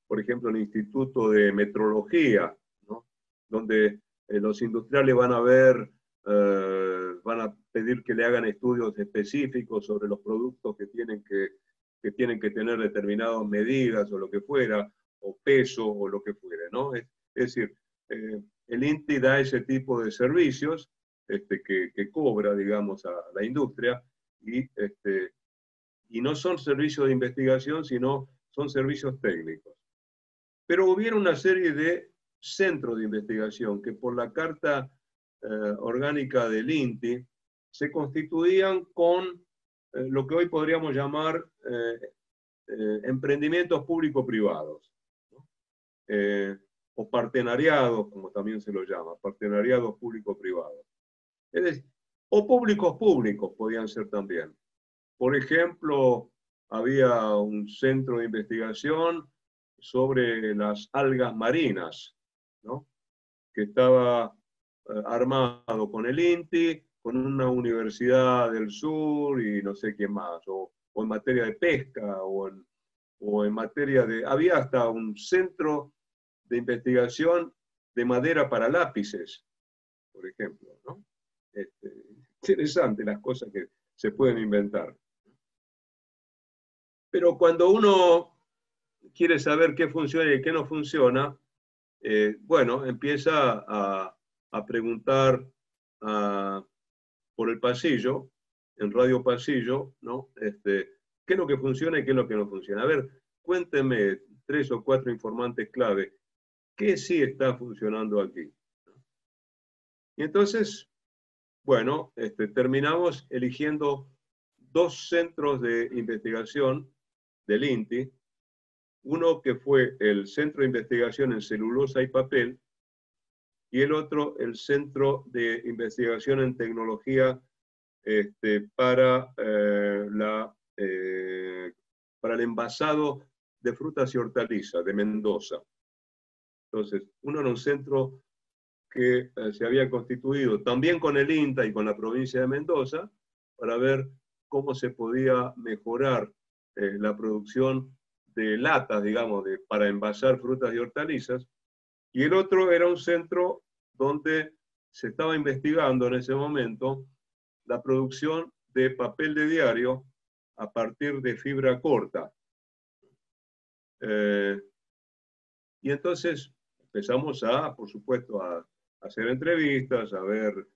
Speaker 1: Por ejemplo, el Instituto de Metrología, ¿no?, donde los industriales van a ver, van a pedir que le hagan estudios específicos sobre los productos que tienen que tener determinadas medidas o lo que fuera, o peso o lo que fuera, ¿no? Es decir, el INTI da ese tipo de servicios que cobra, digamos, a la industria y no son servicios de investigación, sino son servicios técnicos. Pero hubiera una serie de centros de investigación que por la Carta Orgánica del INTI se constituían con lo que hoy podríamos llamar emprendimientos público-privados, ¿no?, o partenariados, como también se lo llama, partenariados público-privados. Es decir, o públicos públicos podían ser también. Por ejemplo, había un centro de investigación sobre las algas marinas, ¿no?, que estaba armado con el INTI, con una universidad del sur y no sé quién más, o en materia de pesca, o en materia de... Había hasta un centro de investigación de madera para lápices, por ejemplo, ¿no? Interesante las cosas que se pueden inventar. Pero cuando uno quiere saber qué funciona y qué no funciona, bueno, empieza a preguntar por el pasillo, en Radio Pasillo, ¿no? ¿Qué es lo que funciona y qué es lo que no funciona? A ver, cuéntenme 3 o 4 informantes clave. ¿Qué sí está funcionando aquí? Y entonces, bueno, terminamos eligiendo 2 centros de investigación del INTI, uno que fue el Centro de Investigación en Celulosa y Papel, y el otro el Centro de Investigación en Tecnología para el envasado de frutas y hortalizas de Mendoza. Entonces, uno era un centro que se había constituido también con el INTA y con la provincia de Mendoza para ver cómo se podía mejorar la producción de latas, digamos, para envasar frutas y hortalizas. Y el otro era un centro donde se estaba investigando en ese momento la producción de papel de diario a partir de fibra corta. Y entonces empezamos por supuesto, a hacer entrevistas, a ver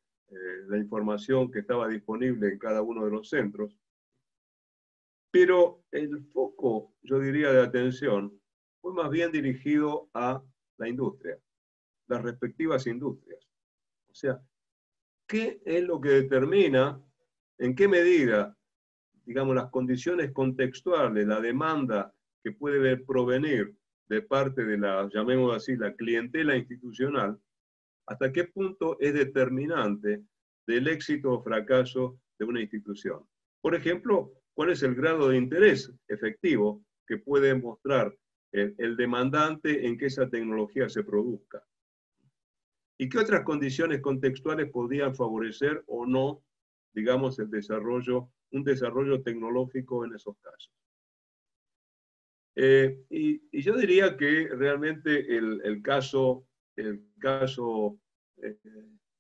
Speaker 1: la información que estaba disponible en cada uno de los centros. Pero el foco, yo diría, de atención fue más bien dirigido a la industria, las respectivas industrias. O sea, ¿qué es lo que determina, en qué medida, digamos, las condiciones contextuales, la demanda que puede provenir de parte de la, llamémoslo así, la clientela institucional, hasta qué punto es determinante del éxito o fracaso de una institución? Por ejemplo, ¿cuál es el grado de interés efectivo que puede mostrar el demandante en que esa tecnología se produzca? ¿Y qué otras condiciones contextuales podrían favorecer o no, digamos, un desarrollo tecnológico en esos casos? Y yo diría que realmente el caso,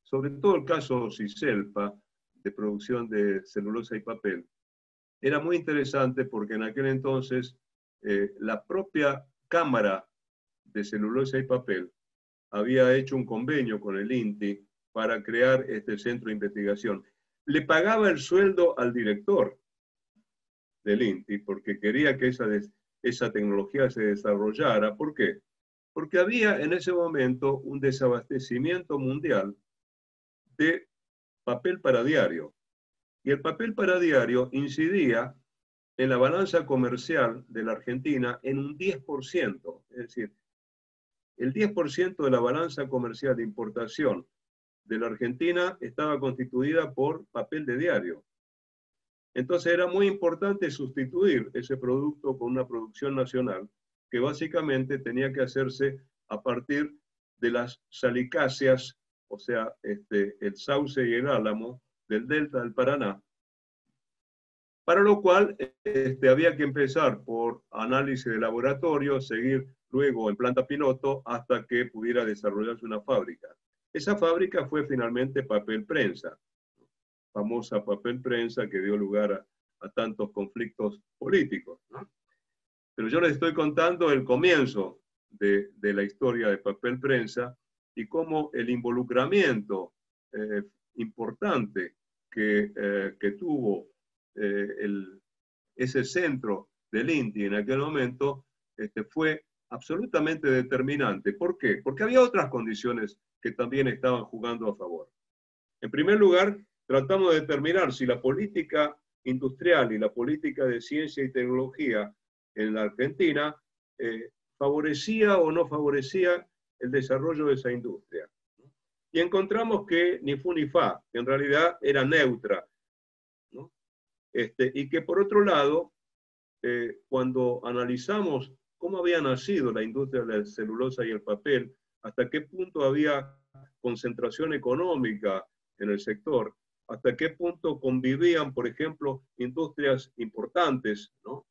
Speaker 1: sobre todo el caso CICELPA, de producción de celulosa y papel, era muy interesante porque en aquel entonces la propia Cámara de Celulosa y Papel había hecho un convenio con el INTI para crear este centro de investigación. Le pagaba el sueldo al director del INTI porque quería que esa tecnología se desarrollara. ¿Por qué? Porque había en ese momento un desabastecimiento mundial de papel para diario. Y el papel para diario incidía en la balanza comercial de la Argentina en un 10%. Es decir, el 10% de la balanza comercial de importación de la Argentina estaba constituida por papel de diario. Entonces era muy importante sustituir ese producto con una producción nacional que básicamente tenía que hacerse a partir de las salicáceas, o sea, el sauce y el álamo del delta del Paraná, para lo cual había que empezar por análisis de laboratorio, seguir luego en planta piloto hasta que pudiera desarrollarse una fábrica. Esa fábrica fue finalmente Papel Prensa, famosa Papel Prensa que dio lugar a tantos conflictos políticos, ¿no? Pero yo les estoy contando el comienzo de la historia de Papel Prensa y cómo el involucramiento importante que tuvo ese centro del INTI en aquel momento fue absolutamente determinante. ¿Por qué? Porque había otras condiciones que también estaban jugando a favor. En primer lugar, tratamos de determinar si la política industrial y la política de ciencia y tecnología en la Argentina favorecía o no favorecía el desarrollo de esa industria. Y encontramos que ni fu ni fa, que en realidad era neutra, ¿no? Y que por otro lado, cuando analizamos cómo había nacido la industria de la celulosa y el papel, hasta qué punto había concentración económica en el sector, hasta qué punto convivían, por ejemplo, industrias importantes, ¿no?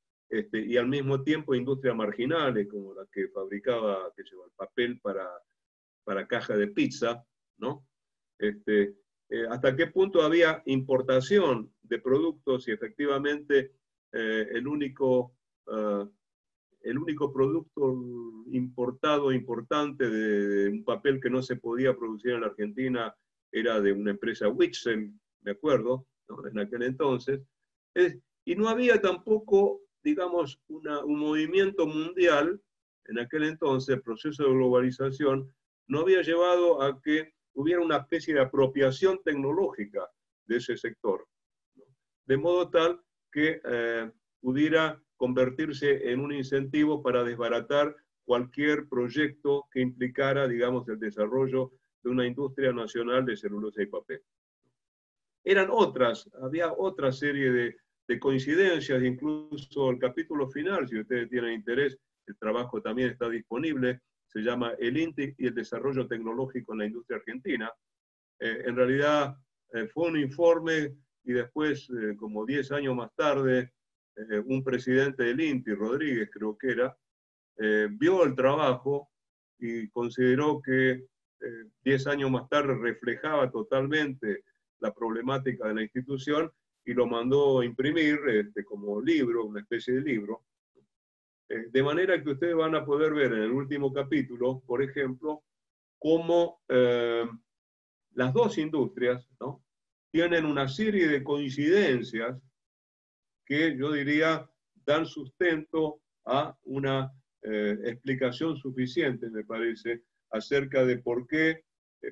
Speaker 1: Y al mismo tiempo industrias marginales, como la que fabricaba el papel para caja de pizza, ¿no? Hasta qué punto había importación de productos y efectivamente el único producto importado importante de un papel que no se podía producir en la Argentina era de una empresa Huitzell, me acuerdo, ¿no? En aquel entonces. Y no había tampoco, digamos, un movimiento mundial en aquel entonces el proceso de globalización no había llevado a que hubiera una especie de apropiación tecnológica de ese sector, ¿no? De modo tal que pudiera convertirse en un incentivo para desbaratar cualquier proyecto que implicara, digamos, el desarrollo de una industria nacional de celulosa y papel. Eran otras, había otra serie de coincidencias, incluso el capítulo final, si ustedes tienen interés, el trabajo también está disponible, se llama El INTI y el desarrollo tecnológico en la industria argentina. En realidad fue un informe y después, como 10 años más tarde, un presidente del INTI, Rodríguez creo que era, vio el trabajo y consideró que 10 años más tarde reflejaba totalmente la problemática de la institución y lo mandó a imprimir como libro, una especie de libro. De manera que ustedes van a poder ver en el último capítulo, por ejemplo, cómo las dos industrias, ¿no?, tienen una serie de coincidencias que yo diría dan sustento a una explicación suficiente, me parece, acerca de por qué,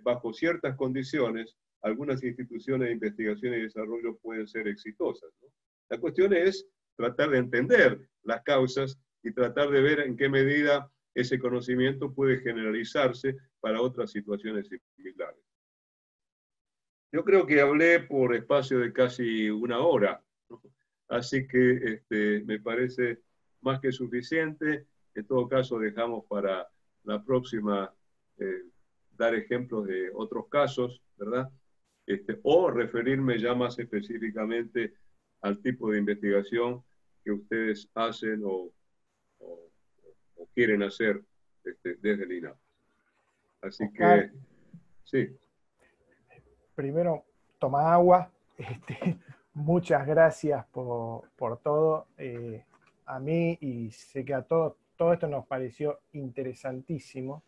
Speaker 1: bajo ciertas condiciones, algunas instituciones de investigación y desarrollo pueden ser exitosas, ¿no? La cuestión es tratar de entender las causas y tratar de ver en qué medida ese conocimiento puede generalizarse para otras situaciones similares. Yo creo que hablé por espacio de casi una hora, ¿no? Así que me parece más que suficiente. En todo caso, dejamos para la próxima dar ejemplos de otros casos, ¿verdad? O referirme ya más específicamente al tipo de investigación que ustedes hacen o quieren hacer desde el INAH. Así
Speaker 2: Oscar,
Speaker 1: que, sí.
Speaker 2: primero, toma agua. Muchas gracias por todo. A mí, y sé que a todos, todo esto nos pareció interesantísimo.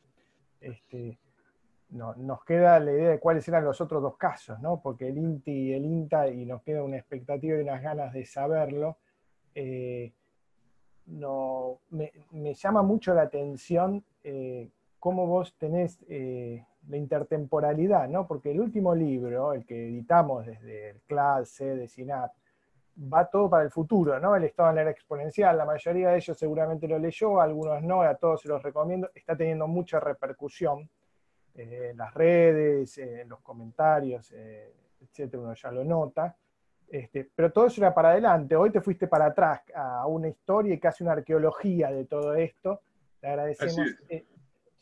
Speaker 2: Nos queda la idea de cuáles eran los otros dos casos, ¿no? Porque el INTI y el INTA, y nos queda una expectativa y unas ganas de saberlo. Me llama mucho la atención cómo vos tenés la intertemporalidad, ¿no? Porque el último libro, el que editamos desde el CLAD, CEDES, SINAP, va todo para el futuro, ¿no? El estado en la era exponencial, la mayoría de ellos seguramente lo leyó, algunos no, a todos se los recomiendo, está teniendo mucha repercusión en las redes, en los comentarios, etcétera, uno ya lo nota. Pero todo eso era para adelante. Hoy te fuiste para atrás a una historia y casi una arqueología de todo esto. Te agradecemos.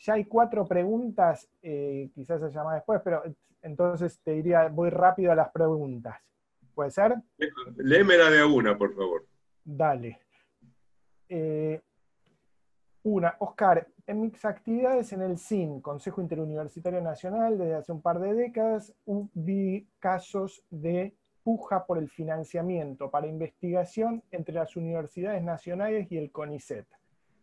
Speaker 2: Ya hay 4 preguntas, quizás se llama después, pero entonces te diría, voy rápido a las preguntas. ¿Puede ser?
Speaker 1: Léemela de a una, por favor.
Speaker 2: Dale. Oscar, en mis actividades en el CIN, Consejo Interuniversitario Nacional, desde hace un par de décadas, vi casos de puja por el financiamiento para investigación entre las universidades nacionales y el CONICET.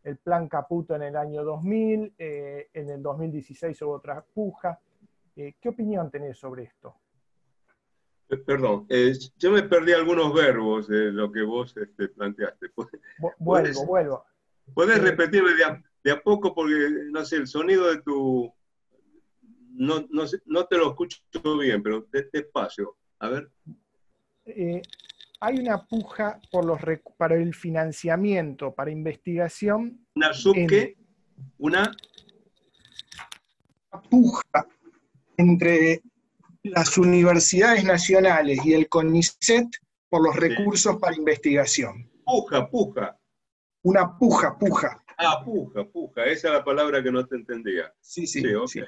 Speaker 2: El plan Caputo en el año 2000, en el 2016 hubo otra puja. ¿Qué opinión tenés sobre esto?
Speaker 1: Perdón, yo me perdí algunos verbos de lo que vos planteaste.
Speaker 2: Vuelvo.
Speaker 1: ¿Puedes repetirme de a poco? Porque, no sé, el sonido de tu... No te lo escucho bien, pero despacio. A ver.
Speaker 2: Hay una puja para el financiamiento, para investigación.
Speaker 1: ¿Una subque? ¿Una?
Speaker 4: Puja entre las universidades nacionales y el CONICET por los recursos para investigación.
Speaker 1: Puja.
Speaker 4: Una puja.
Speaker 1: Ah, puja. Esa es la palabra que no te entendía.
Speaker 4: Sí,
Speaker 1: okay.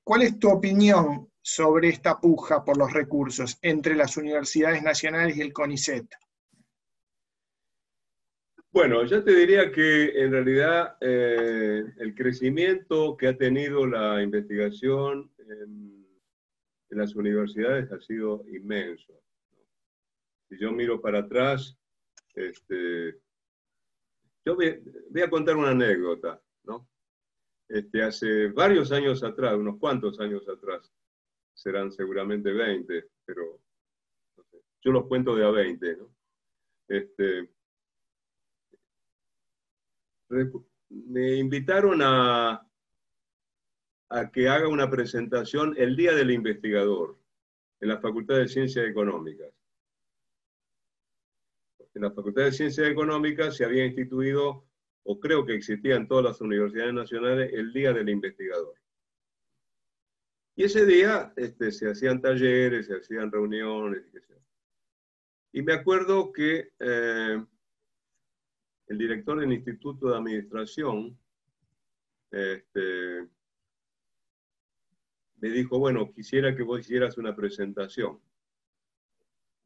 Speaker 4: ¿Cuál es tu opinión sobre esta puja por los recursos entre las universidades nacionales y el CONICET?
Speaker 1: Bueno, yo te diría que en realidad el crecimiento que ha tenido la investigación en las universidades ha sido inmenso. Si yo miro para atrás, yo voy a contar una anécdota, ¿no? Hace varios años atrás, unos cuantos años atrás, serán seguramente 20, pero no sé, yo los cuento de a 20, ¿no? me invitaron a que haga una presentación el Día del Investigador en la Facultad de Ciencias Económicas. En la Facultad de Ciencias Económicas se había instituido, o creo que existía en todas las universidades nacionales, el Día del Investigador. Y ese día se hacían talleres, se hacían reuniones, qué sé yo. Y me acuerdo que el director del Instituto de Administración me dijo, bueno, quisiera que vos hicieras una presentación.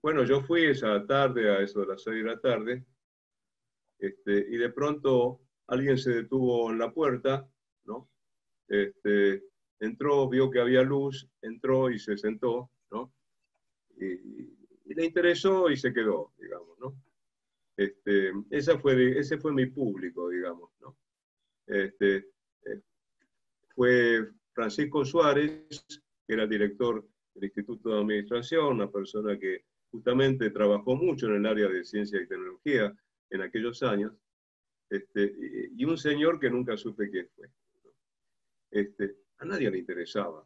Speaker 1: Bueno, yo fui esa tarde, a eso de las 6 de la tarde, y de pronto alguien se detuvo en la puerta, ¿no? Entró, vio que había luz, entró y se sentó, ¿no? Y le interesó y se quedó, digamos, ¿no? Ese fue mi público, digamos, ¿no? Fue Francisco Suárez, que era director del Instituto de Administración, una persona que justamente trabajó mucho en el área de ciencia y tecnología en aquellos años, y un señor que nunca supe quién fue. A nadie le interesaba.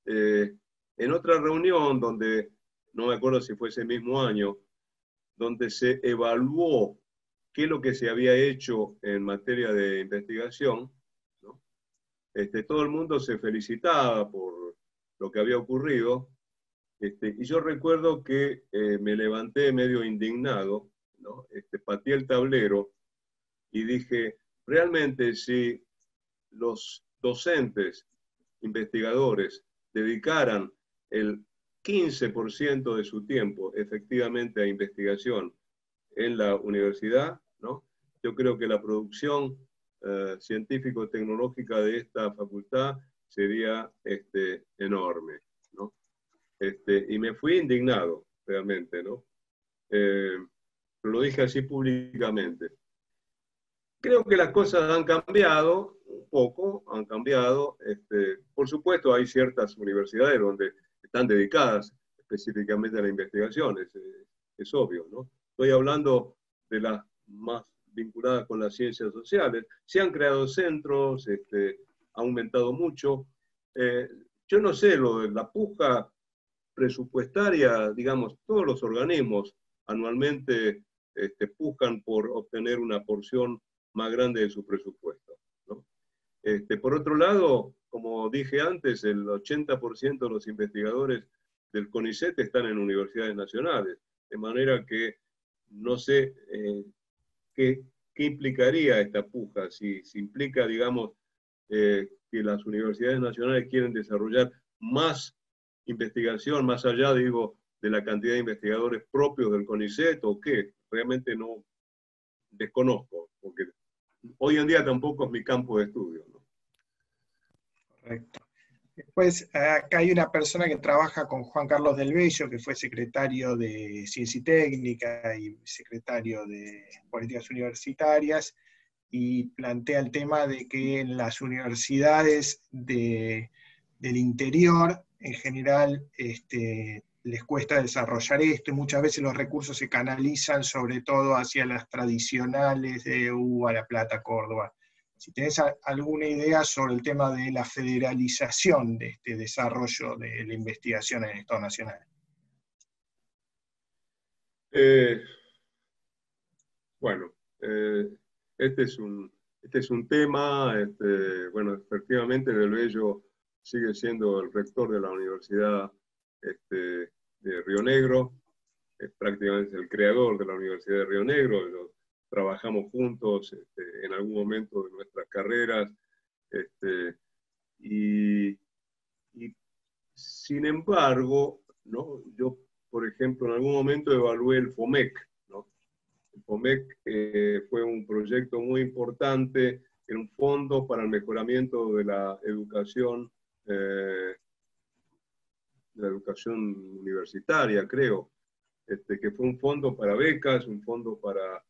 Speaker 1: En otra reunión, donde, no me acuerdo si fue ese mismo año, donde se evaluó qué es lo que se había hecho en materia de investigación, ¿no? Todo el mundo se felicitaba por lo que había ocurrido, y yo recuerdo que me levanté medio indignado, ¿no? Pateé el tablero y dije, realmente si los docentes, investigadores, dedicaran el 15% de su tiempo efectivamente a investigación en la universidad, ¿no? Yo creo que la producción científico-tecnológica de esta facultad sería enorme, ¿no? Y me fui indignado, realmente, ¿no? Lo dije así públicamente. Creo que las cosas han cambiado un poco, han cambiado. Por supuesto, hay ciertas universidades donde están dedicadas específicamente a la investigación, es obvio, ¿no? Estoy hablando de las más vinculadas con las ciencias sociales. Se han creado centros, ha aumentado mucho. Yo no sé, lo de la puja presupuestaria, digamos, todos los organismos anualmente pujan por obtener una porción más grande de su presupuesto, ¿no? Por otro lado, como dije antes, el 80% de los investigadores del CONICET están en universidades nacionales, de manera que no sé qué implicaría esta puja, si implica, digamos, que las universidades nacionales quieren desarrollar más investigación, más allá, digo, de la cantidad de investigadores propios del CONICET, o qué, realmente no desconozco, porque hoy en día tampoco es mi campo de estudio, ¿no?
Speaker 4: Correcto. Después, acá hay una persona que trabaja con Juan Carlos del Bello, que fue secretario de Ciencia y Técnica y secretario de Políticas Universitarias, y plantea el tema de que en las universidades del interior, en general, les cuesta desarrollar esto, y muchas veces los recursos se canalizan sobre todo hacia las tradicionales de UBA, La Plata, Córdoba. Si tenés alguna idea sobre el tema de la federalización de este desarrollo de la investigación en el Estado Nacional.
Speaker 1: Bueno, este es un tema, bueno, efectivamente Del Bello sigue siendo el rector de la Universidad de Río Negro, es prácticamente el creador de la Universidad de Río Negro. Trabajamos juntos en algún momento de nuestras carreras, y sin embargo, ¿no? Yo, por ejemplo, en algún momento evalué el FOMEC, ¿no? El FOMEC fue un proyecto muy importante, era un fondo para el mejoramiento de la educación universitaria, creo, que fue un fondo para becas, un fondo para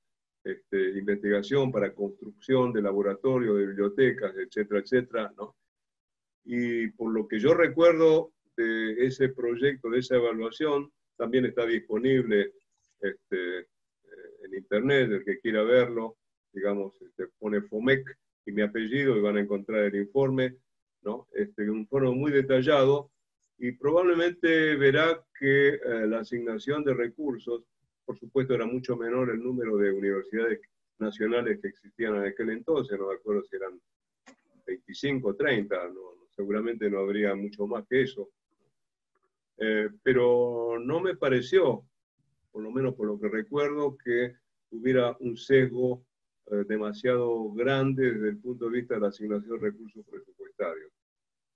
Speaker 1: investigación, para construcción de laboratorios, de bibliotecas, etcétera, etcétera, ¿no? Y por lo que yo recuerdo de ese proyecto, de esa evaluación, también está disponible en internet, el que quiera verlo, digamos, pone FOMEC y mi apellido y van a encontrar el informe, ¿no? Un informe muy detallado, y probablemente verá que la asignación de recursos, por supuesto, era mucho menor el número de universidades nacionales que existían en aquel entonces, no me acuerdo si eran 25 o 30, seguramente no habría mucho más que eso. Pero no me pareció, por lo menos por lo que recuerdo, que hubiera un sesgo demasiado grande desde el punto de vista de la asignación de recursos presupuestarios.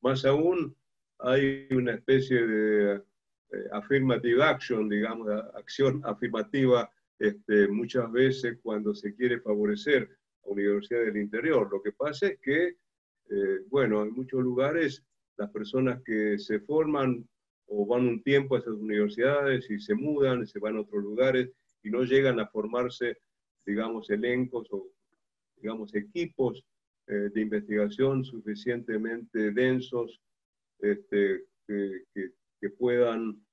Speaker 1: Más aún, hay una especie de affirmative action, digamos, acción afirmativa muchas veces cuando se quiere favorecer a universidades del interior. Lo que pasa es que, bueno, en muchos lugares las personas que se forman o van un tiempo a esas universidades y se mudan, se van a otros lugares y no llegan a formarse, digamos, elencos o, digamos, equipos de investigación suficientemente densos que puedan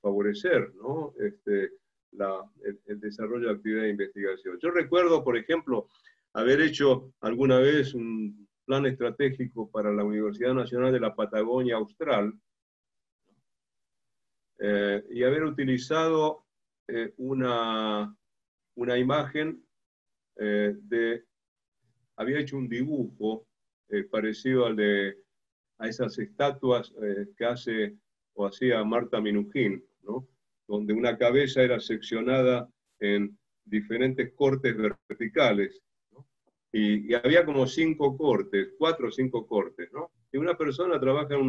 Speaker 1: favorecer, ¿no? el desarrollo de actividad de investigación. Yo recuerdo, por ejemplo, haber hecho alguna vez un plan estratégico para la Universidad Nacional de la Patagonia Austral, y haber utilizado una imagen había hecho un dibujo parecido a esas estatuas que hace o hacía Marta Minujín, ¿no? Donde una cabeza era seccionada en diferentes cortes verticales, ¿no? Y había como 5 cortes, 4 o 5 cortes, ¿no? Y una persona trabaja en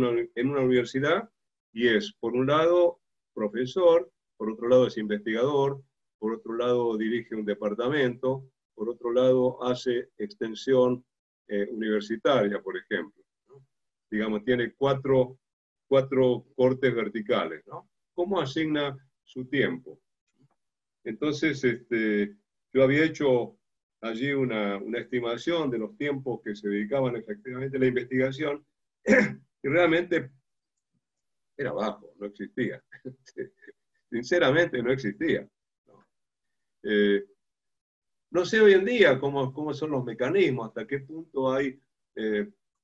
Speaker 1: una universidad y es, por un lado, profesor, por otro lado es investigador, por otro lado dirige un departamento, por otro lado hace extensión universitaria, por ejemplo, ¿no? Digamos, tiene 4 cortes verticales, ¿no? ¿Cómo asigna su tiempo? Entonces, yo había hecho allí una estimación de los tiempos que se dedicaban efectivamente a la investigación, y realmente era bajo, no existía. Sinceramente no existía. No sé hoy en día cómo son los mecanismos, hasta qué punto hay,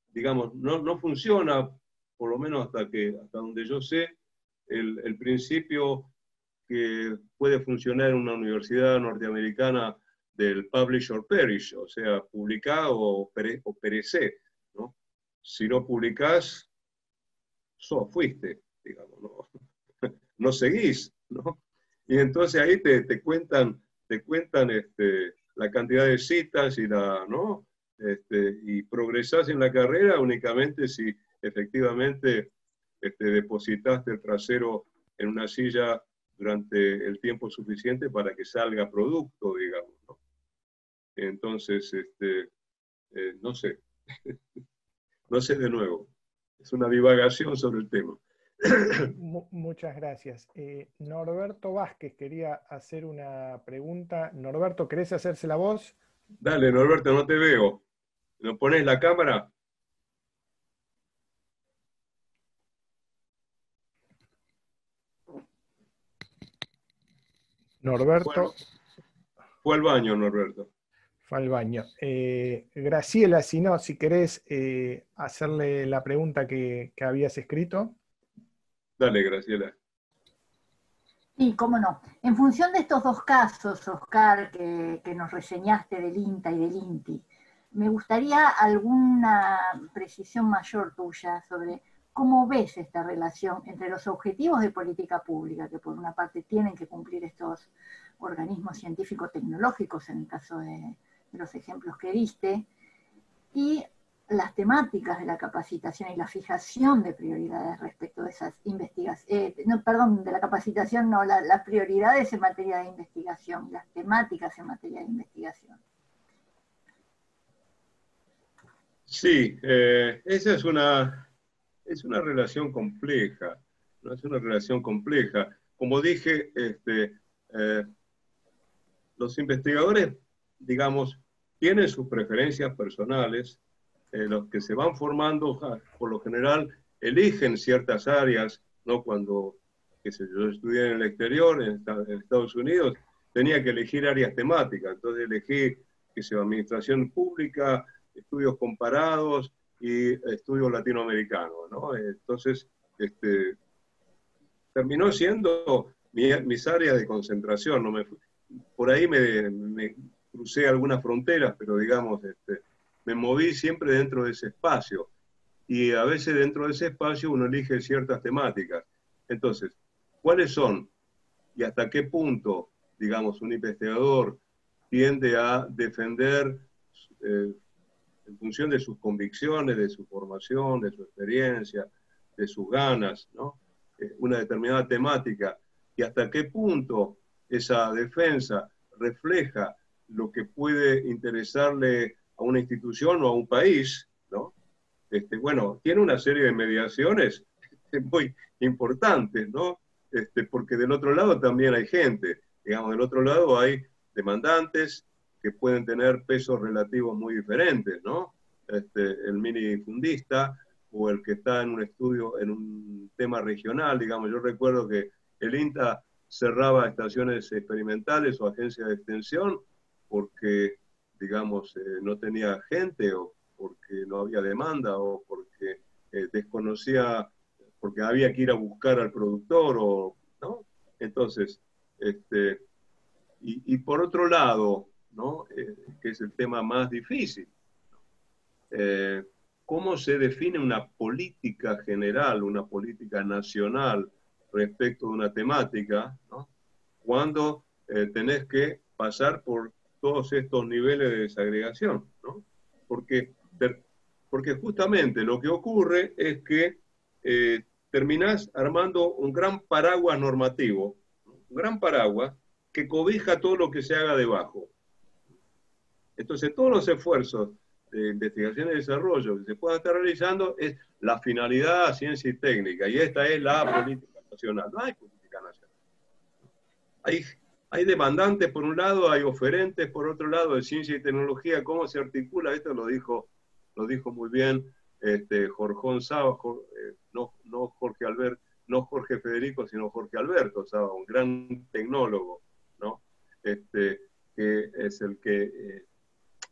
Speaker 1: digamos, no funciona, por lo menos hasta donde yo sé, el principio que puede funcionar en una universidad norteamericana del publish or perish, o sea, publicar o perecer, ¿no? Si no publicás, fuiste, digamos, ¿no? No seguís, ¿no? Y entonces ahí te cuentan la cantidad de citas ¿no? Y progresás en la carrera únicamente si efectivamente depositaste el trasero en una silla durante el tiempo suficiente para que salga producto, digamos, ¿no? Entonces, no sé, no sé de nuevo, es una divagación sobre el tema.
Speaker 2: Muchas gracias. Norberto Vázquez quería hacer una pregunta. Norberto, ¿querés hacerse la voz?
Speaker 1: Dale, Norberto, no te veo. ¿No pones la cámara?
Speaker 2: Norberto.
Speaker 1: Fue al baño, Norberto.
Speaker 2: Fue al baño. Graciela, si querés hacerle la pregunta que habías escrito.
Speaker 1: Dale, Graciela.
Speaker 5: Sí, cómo no. En función de estos 2 casos, Oscar, que nos reseñaste del INTA y del INTI, me gustaría alguna precisión mayor tuya sobre cómo ves esta relación entre los objetivos de política pública, que por una parte tienen que cumplir estos organismos científico-tecnológicos, en el caso de los ejemplos que diste, y las temáticas de la capacitación y la fijación de prioridades respecto de esas investigaciones, de la capacitación, las prioridades en materia de investigación, las temáticas en materia de investigación.
Speaker 1: Sí, esa es una relación compleja, ¿no? Es una relación compleja. Como dije, los investigadores, digamos, tienen sus preferencias personales. Los que se van formando, por lo general, eligen ciertas áreas, ¿no? Cuando, qué sé yo, estudié en el exterior, en Estados Unidos, tenía que elegir áreas temáticas. Entonces elegí que sea administración pública, estudios comparados y estudios latinoamericanos, ¿no? Entonces, terminó siendo mis áreas de concentración. No por ahí me crucé algunas fronteras, pero digamos, me moví siempre dentro de ese espacio. Y a veces dentro de ese espacio uno elige ciertas temáticas. Entonces, ¿cuáles son y hasta qué punto, digamos, un investigador tiende a defender en función de sus convicciones, de su formación, de su experiencia, de sus ganas, ¿no? Una determinada temática, y hasta qué punto esa defensa refleja lo que puede interesarle a una institución o a un país, ¿no? Bueno, tiene una serie de mediaciones muy importantes, ¿no? Porque del otro lado también hay gente, digamos, del otro lado hay demandantes que pueden tener pesos relativos muy diferentes, ¿no? El minifundista o el que está en un estudio, en un tema regional, digamos. Yo recuerdo que el INTA cerraba estaciones experimentales o agencias de extensión porque, digamos, no tenía gente o porque no había demanda o porque desconocía, porque había que ir a buscar al productor, o, ¿no? Entonces, y por otro lado, ¿no? Que es el tema más difícil, ¿cómo se define una política general, una política nacional respecto de una temática, ¿no? Cuando tenés que pasar por todos estos niveles de desagregación, ¿no? Porque justamente lo que ocurre es que terminás armando un gran paraguas normativo, un gran paraguas que cobija todo lo que se haga debajo. Entonces, todos los esfuerzos de investigación y desarrollo que se puedan estar realizando es la finalidad ciencia y técnica, y esta es la política nacional. No hay política nacional. Hay demandantes por un lado, hay oferentes por otro lado de ciencia y tecnología. ¿Cómo se articula? Esto lo dijo muy bien Jorjón Saba, no Jorge Albert, no Jorge Federico, sino Jorge Alberto Saba, un gran tecnólogo, ¿no? Que es el que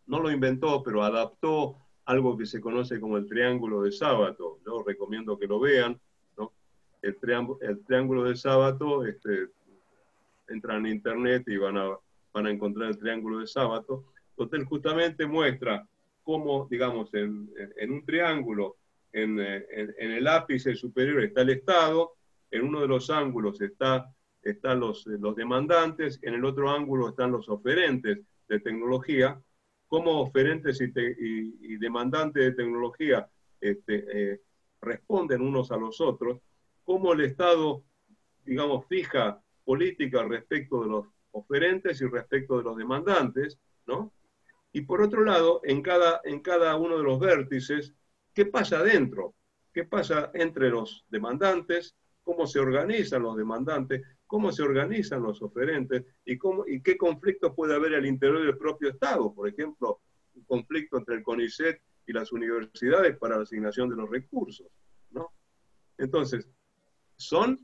Speaker 1: no lo inventó, pero adaptó algo que se conoce como el triángulo de Sábato. Yo recomiendo que lo vean, ¿no? El triángulo de Sábato, entran en internet y van a encontrar el triángulo de Sábato, donde él justamente muestra cómo, digamos, en un triángulo, en el ápice superior está el Estado, en uno de los ángulos están los demandantes, en el otro ángulo están los oferentes de tecnología. Cómo oferentes y demandantes de tecnología responden unos a los otros, cómo el Estado, digamos, fija política respecto de los oferentes y respecto de los demandantes, ¿no? Y por otro lado, en cada uno de los vértices, ¿qué pasa adentro? ¿Qué pasa entre los demandantes? ¿Cómo se organizan los demandantes? ¿Cómo se organizan los oferentes? ¿Y qué conflictos puede haber al interior del propio Estado? Por ejemplo, un conflicto entre el CONICET y las universidades para la asignación de los recursos, ¿no? Entonces, son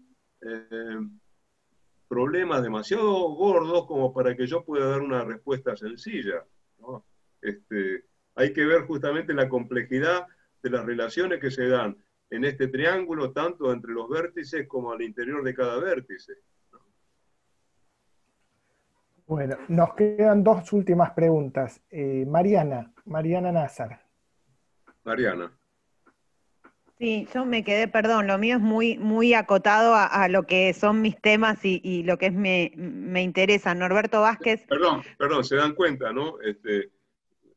Speaker 1: problemas demasiado gordos como para que yo pueda dar una respuesta sencilla, ¿no? Hay que ver justamente la complejidad de las relaciones que se dan en este triángulo, tanto entre los vértices como al interior de cada vértice.
Speaker 2: Bueno, nos quedan dos últimas preguntas. Mariana Nazar.
Speaker 1: Mariana.
Speaker 6: Sí, yo me quedé, perdón, lo mío es muy acotado a lo que son mis temas y lo que me interesa. Norberto Vázquez.
Speaker 1: Perdón, se dan cuenta, ¿no?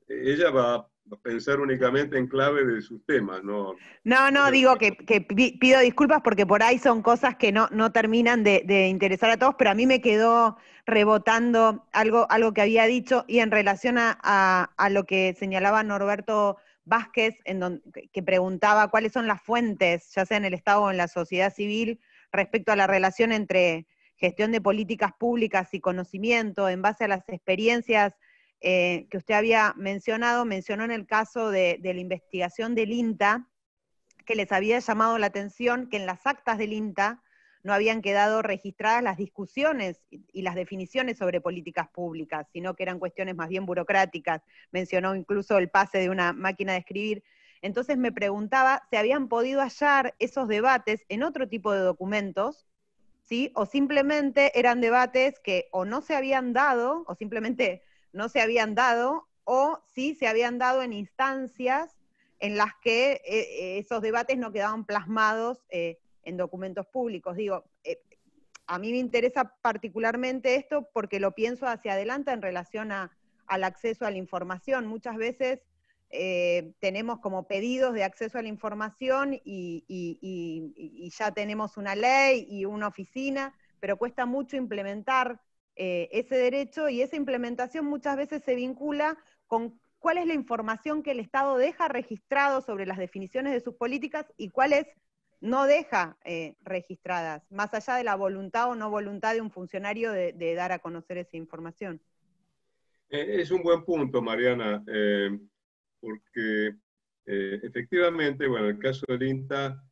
Speaker 1: Ella va a pensar únicamente en clave de sus temas, ¿no?
Speaker 6: No, digo que pido disculpas porque por ahí son cosas que no terminan de interesar a todos, pero a mí me quedó rebotando algo que había dicho, y en relación a lo que señalaba Norberto Vázquez, que preguntaba cuáles son las fuentes, ya sea en el Estado o en la sociedad civil, respecto a la relación entre gestión de políticas públicas y conocimiento en base a las experiencias que usted había mencionó en el caso de la investigación del INTA, que les había llamado la atención que en las actas del INTA no habían quedado registradas las discusiones y las definiciones sobre políticas públicas, sino que eran cuestiones más bien burocráticas. Mencionó incluso el pase de una máquina de escribir. Entonces me preguntaba si habían podido hallar esos debates en otro tipo de documentos, ¿sí? O simplemente eran debates que o no se habían dado, o simplemente no se habían dado, o sí se habían dado en instancias en las que esos debates no quedaban plasmados en documentos públicos. Digo, a mí me interesa particularmente esto porque lo pienso hacia adelante en relación al acceso a la información. Muchas veces tenemos como pedidos de acceso a la información y ya tenemos una ley y una oficina, pero cuesta mucho implementar ese derecho, y esa implementación muchas veces se vincula con cuál es la información que el Estado deja registrado sobre las definiciones de sus políticas y cuáles no deja registradas, más allá de la voluntad o no voluntad de un funcionario de dar a conocer esa información.
Speaker 1: Es un buen punto, Mariana, porque efectivamente, bueno, en el caso del INTA,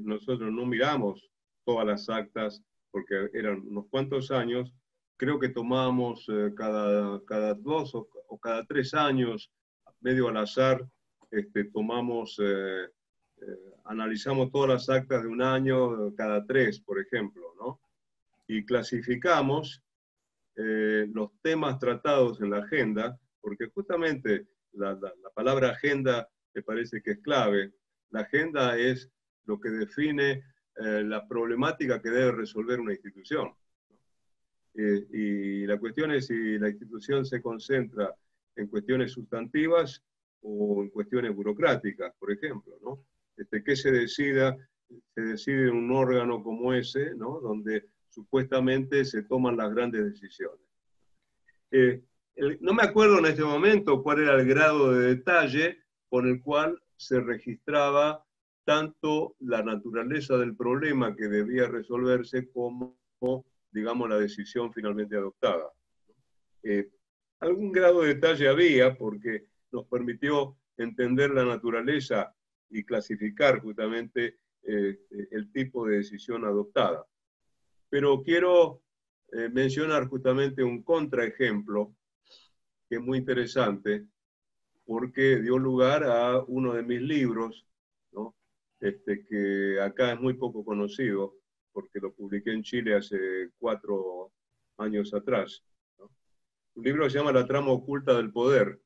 Speaker 1: nosotros no miramos todas las actas, porque eran unos cuantos años. Creo que tomábamos cada 2 o cada 3 años, medio al azar, tomamos, analizamos todas las actas de un año, cada 3, por ejemplo, ¿no? Y clasificamos los temas tratados en la agenda, porque justamente la palabra agenda me parece que es clave. La agenda es lo que define la problemática que debe resolver una institución. Y la cuestión es si la institución se concentra en cuestiones sustantivas o en cuestiones burocráticas, por ejemplo, ¿no? ¿Qué se decide en un órgano como ese, ¿no? Donde supuestamente se toman las grandes decisiones. No me acuerdo en este momento cuál era el grado de detalle con el cual se registraba tanto la naturaleza del problema que debía resolverse como, digamos, la decisión finalmente adoptada. Algún grado de detalle había porque nos permitió entender la naturaleza y clasificar justamente el tipo de decisión adoptada. Pero quiero mencionar justamente un contraejemplo que es muy interesante porque dio lugar a uno de mis libros, ¿no? Que acá es muy poco conocido porque lo publiqué en Chile hace 4 años atrás, ¿no? Un libro que se llama La trama oculta del poder,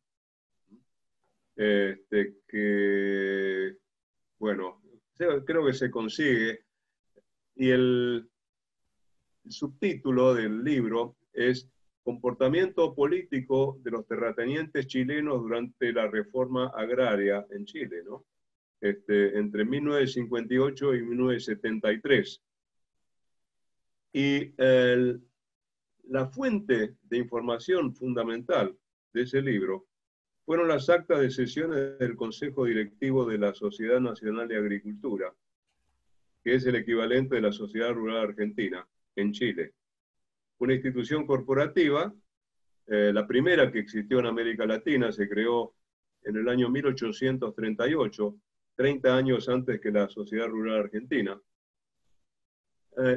Speaker 1: que, bueno, creo que se consigue, y el subtítulo del libro es Comportamiento político de los terratenientes chilenos durante la reforma agraria en Chile, ¿no? Entre 1958 y 1973. Y la fuente de información fundamental de ese libro fueron las actas de sesiones del Consejo Directivo de la Sociedad Nacional de Agricultura, que es el equivalente de la Sociedad Rural Argentina en Chile. Una institución corporativa, la primera que existió en América Latina, se creó en el año 1838, 30 años antes que la Sociedad Rural Argentina.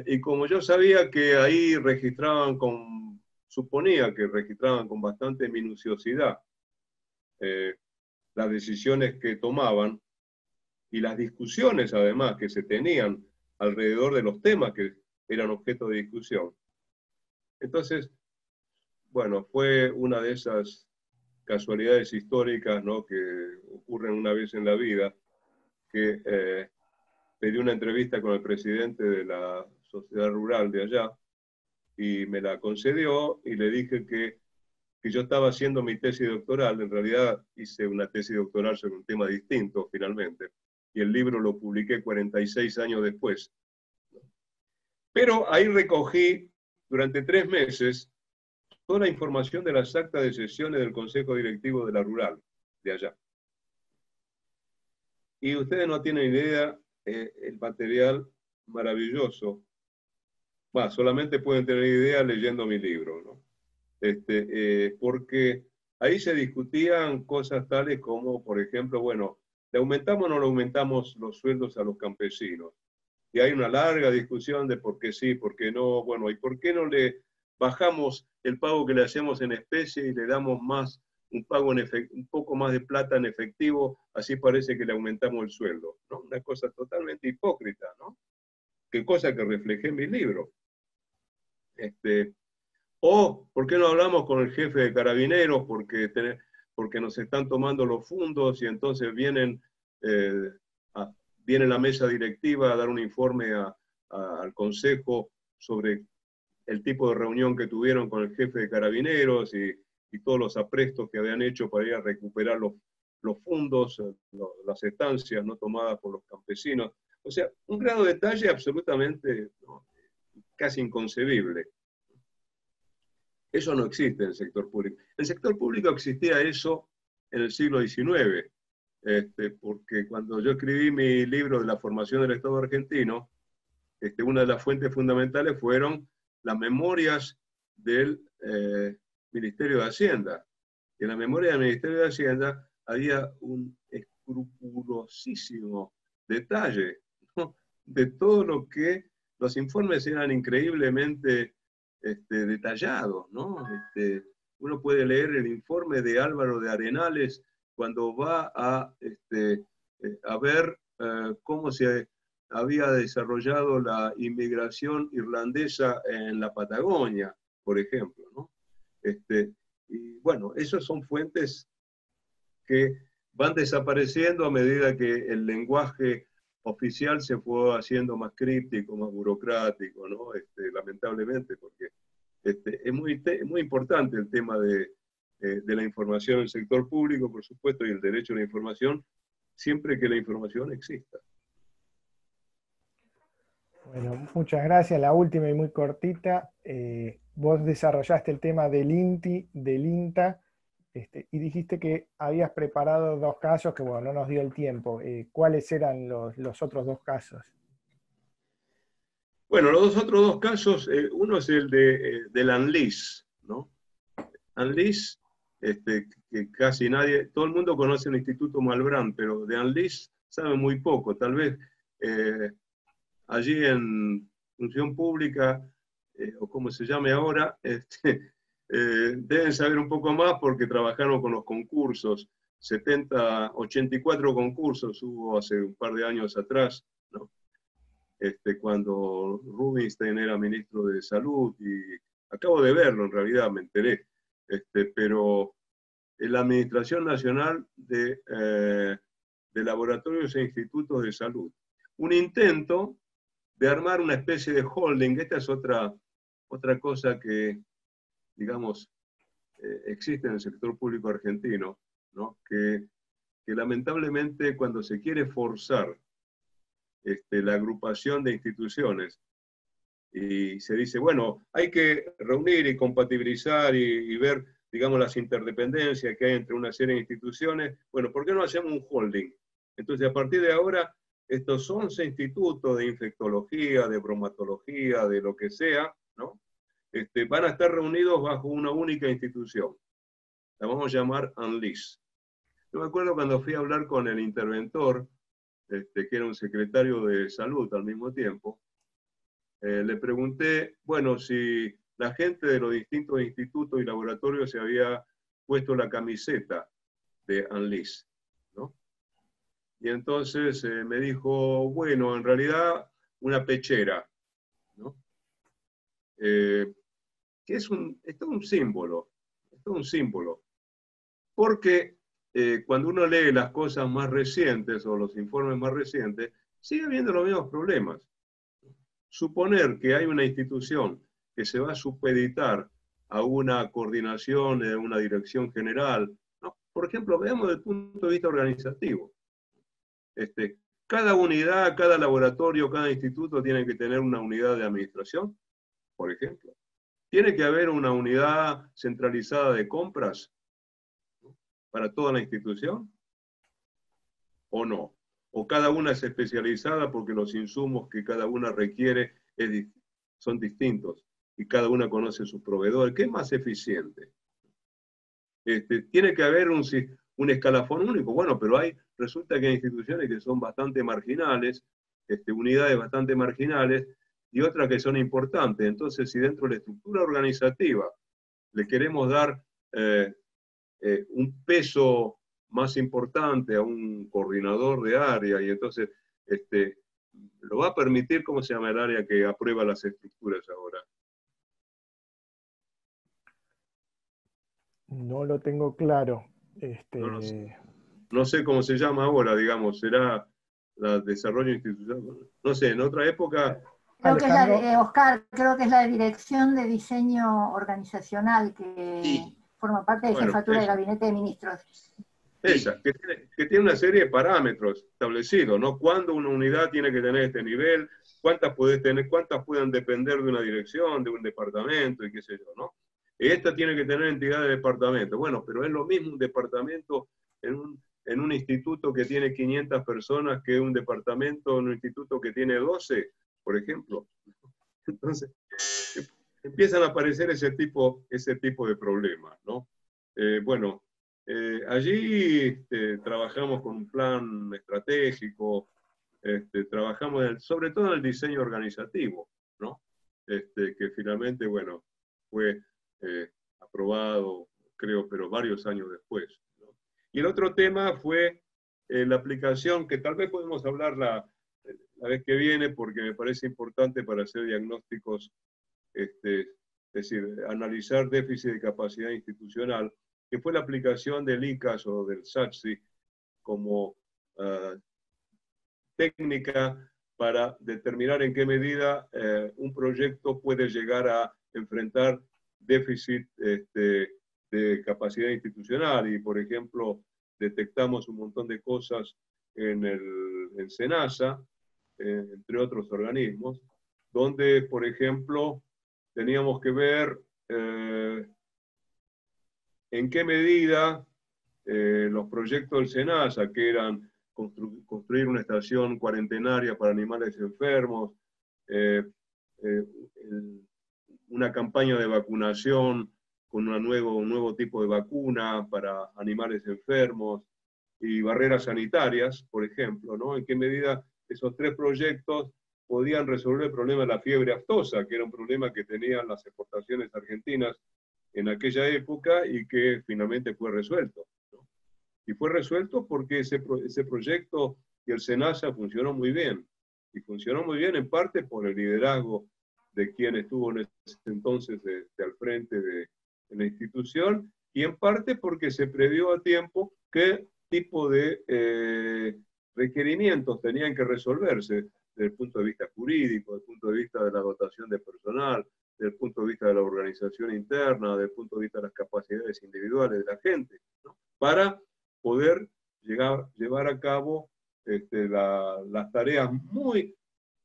Speaker 1: Y como yo sabía que ahí suponía que registraban con bastante minuciosidad las decisiones que tomaban y las discusiones además que se tenían alrededor de los temas que eran objeto de discusión. Entonces, bueno, fue una de esas casualidades históricas, ¿no?, que ocurren una vez en la vida, que pedí una entrevista con el presidente de la sociedad rural de allá y me la concedió y le dije que yo estaba haciendo mi tesis doctoral. En realidad hice una tesis doctoral sobre un tema distinto finalmente y el libro lo publiqué 46 años después. Pero ahí recogí durante 3 meses toda la información de las actas de sesiones del Consejo Directivo de la Rural de allá. Y ustedes no tienen idea el material maravilloso. Solamente pueden tener idea leyendo mi libro, ¿no? Porque ahí se discutían cosas tales como, por ejemplo, bueno, ¿le aumentamos o no le aumentamos los sueldos a los campesinos? Y hay una larga discusión de por qué sí, por qué no, bueno, y por qué no le bajamos el pago que le hacemos en especie y le damos más, un pago un poco más de plata en efectivo, así parece que le aumentamos el sueldo, ¿no? Una cosa totalmente hipócrita, ¿no? Qué cosa que reflejé en mi libro. O, ¿por qué no hablamos con el jefe de Carabineros? Porque nos están tomando los fondos y entonces viene la mesa directiva a dar un informe al Consejo sobre el tipo de reunión que tuvieron con el jefe de Carabineros y todos los aprestos que habían hecho para ir a recuperar los fondos, las estancias no tomadas por los campesinos. O sea, un grado de detalle absolutamente casi inconcebible. Eso no existe en el sector público. En el sector público existía eso en el siglo XIX, porque cuando yo escribí mi libro de la formación del Estado argentino, una de las fuentes fundamentales fueron las memorias del Ministerio de Hacienda. Y en la memoria del Ministerio de Hacienda había un escrupulosísimo detalle, ¿no?, de todo lo que los informes eran increíblemente detallados, ¿no? Uno puede leer el informe de Álvaro de Arenales cuando va a ver cómo se había desarrollado la inmigración irlandesa en la Patagonia, por ejemplo, ¿no? Y bueno, esas son fuentes que van desapareciendo a medida que el lenguaje oficial se fue haciendo más críptico, más burocrático, ¿no? Lamentablemente, porque es muy importante el tema de la información en el sector público, por supuesto, y el derecho a la información, siempre que la información exista.
Speaker 2: Bueno, muchas gracias. La última y muy cortita. Vos desarrollaste el tema del INTI, del INTA, y dijiste que habías preparado 2 casos que, bueno, no nos dio el tiempo. ¿Cuáles eran los otros 2 casos?
Speaker 1: Bueno, los otros 2 casos, uno es el del ANLIS, ¿no? ANLIS, que casi nadie, todo el mundo conoce el Instituto Malbrán, pero de ANLIS sabe muy poco. Tal vez allí en Función Pública, o como se llame ahora, deben saber un poco más porque trabajaron con los concursos. 84 concursos hubo hace un par de años atrás, ¿no? Cuando Rubinstein era ministro de Salud, y acabo de verlo en realidad, me enteré, pero en la Administración Nacional de Laboratorios e Institutos de Salud. Un intento de armar una especie de holding. Esta es otra cosa que, digamos, existe en el sector público argentino, ¿no? Que lamentablemente cuando se quiere forzar la agrupación de instituciones y se dice, bueno, hay que reunir y compatibilizar y ver, digamos, las interdependencias que hay entre una serie de instituciones, bueno, ¿por qué no hacemos un holding? Entonces, a partir de ahora, estos 11 institutos de infectología, de bromatología, de lo que sea, ¿no? Van a estar reunidos bajo una única institución. La vamos a llamar ANLIS. Yo me acuerdo cuando fui a hablar con el interventor, que era un secretario de salud al mismo tiempo, le pregunté, bueno, si la gente de los distintos institutos y laboratorios se había puesto la camiseta de ANLIS, ¿no? Y entonces me dijo, bueno, en realidad una pechera, ¿no? Que es todo un símbolo, es todo un símbolo. Porque cuando uno lee las cosas más recientes o los informes más recientes, sigue habiendo los mismos problemas. Suponer que hay una institución que se va a supeditar a una coordinación, a una dirección general, ¿no? Por ejemplo, veamos desde el punto de vista organizativo. Cada unidad, cada laboratorio, cada instituto tiene que tener una unidad de administración, por ejemplo. Tiene que haber una unidad centralizada de compras, ¿no?, para toda la institución, ¿o no? O cada una es especializada porque los insumos que cada una requiere son distintos y cada una conoce sus proveedores. ¿Qué es más eficiente? Tiene que haber un escalafón único. Bueno, pero resulta que hay instituciones que son bastante marginales unidades bastante marginales y otras que son importantes. Entonces, si dentro de la estructura organizativa le queremos dar un peso más importante a un coordinador de área, y entonces lo va a permitir, ¿cómo se llama el área que aprueba las estructuras ahora?
Speaker 2: No lo tengo claro.
Speaker 1: No sé cómo se llama ahora, digamos, será la desarrollo institucional. No sé, en otra época...
Speaker 5: Creo que es la, Oscar, creo que es la Dirección de Diseño Organizacional que forma parte de Jefatura de Gabinete de Ministros.
Speaker 1: Esa, que tiene una serie de parámetros establecidos, ¿no? Cuándo una unidad tiene que tener este nivel, cuántas puedes tener, cuántas pueden depender de una dirección, de un departamento y qué sé yo, ¿no? Esta tiene que tener entidad de departamento. Bueno, pero es lo mismo un departamento en un instituto que tiene 500 personas que un departamento en un instituto que tiene 12, por ejemplo. Entonces, empiezan a aparecer ese tipo de problemas, ¿no? Bueno, allí trabajamos con un plan estratégico, trabajamos sobre todo en el diseño organizativo, ¿no? Que finalmente, bueno, fue aprobado, creo, pero varios años después, ¿no? Y el otro tema fue la aplicación, que tal vez podemos hablar la vez que viene, porque me parece importante para hacer diagnósticos, es decir, analizar déficit de capacidad institucional, que fue la aplicación del ICAS o del SATSI como técnica para determinar en qué medida un proyecto puede llegar a enfrentar déficit de capacidad institucional. Y, por ejemplo, detectamos un montón de cosas en SENASA, entre otros organismos, donde, por ejemplo, teníamos que ver en qué medida los proyectos del SENASA, que eran construir una estación cuarentenaria para animales enfermos, una campaña de vacunación con un nuevo tipo de vacuna para animales enfermos y barreras sanitarias, por ejemplo, ¿no? En qué medida esos tres proyectos podían resolver el problema de la fiebre aftosa, que era un problema que tenían las exportaciones argentinas en aquella época y que finalmente fue resuelto, ¿no? Y fue resuelto porque ese proyecto y el SENASA funcionó muy bien. Y funcionó muy bien en parte por el liderazgo de quien estuvo en ese entonces al frente de la institución, y en parte porque se previó a tiempo qué tipo de requerimientos tenían que resolverse desde el punto de vista jurídico, desde el punto de vista de la dotación de personal, desde el punto de vista de la organización interna, desde el punto de vista de las capacidades individuales de la gente, ¿no? Para poder llevar a cabo las tareas muy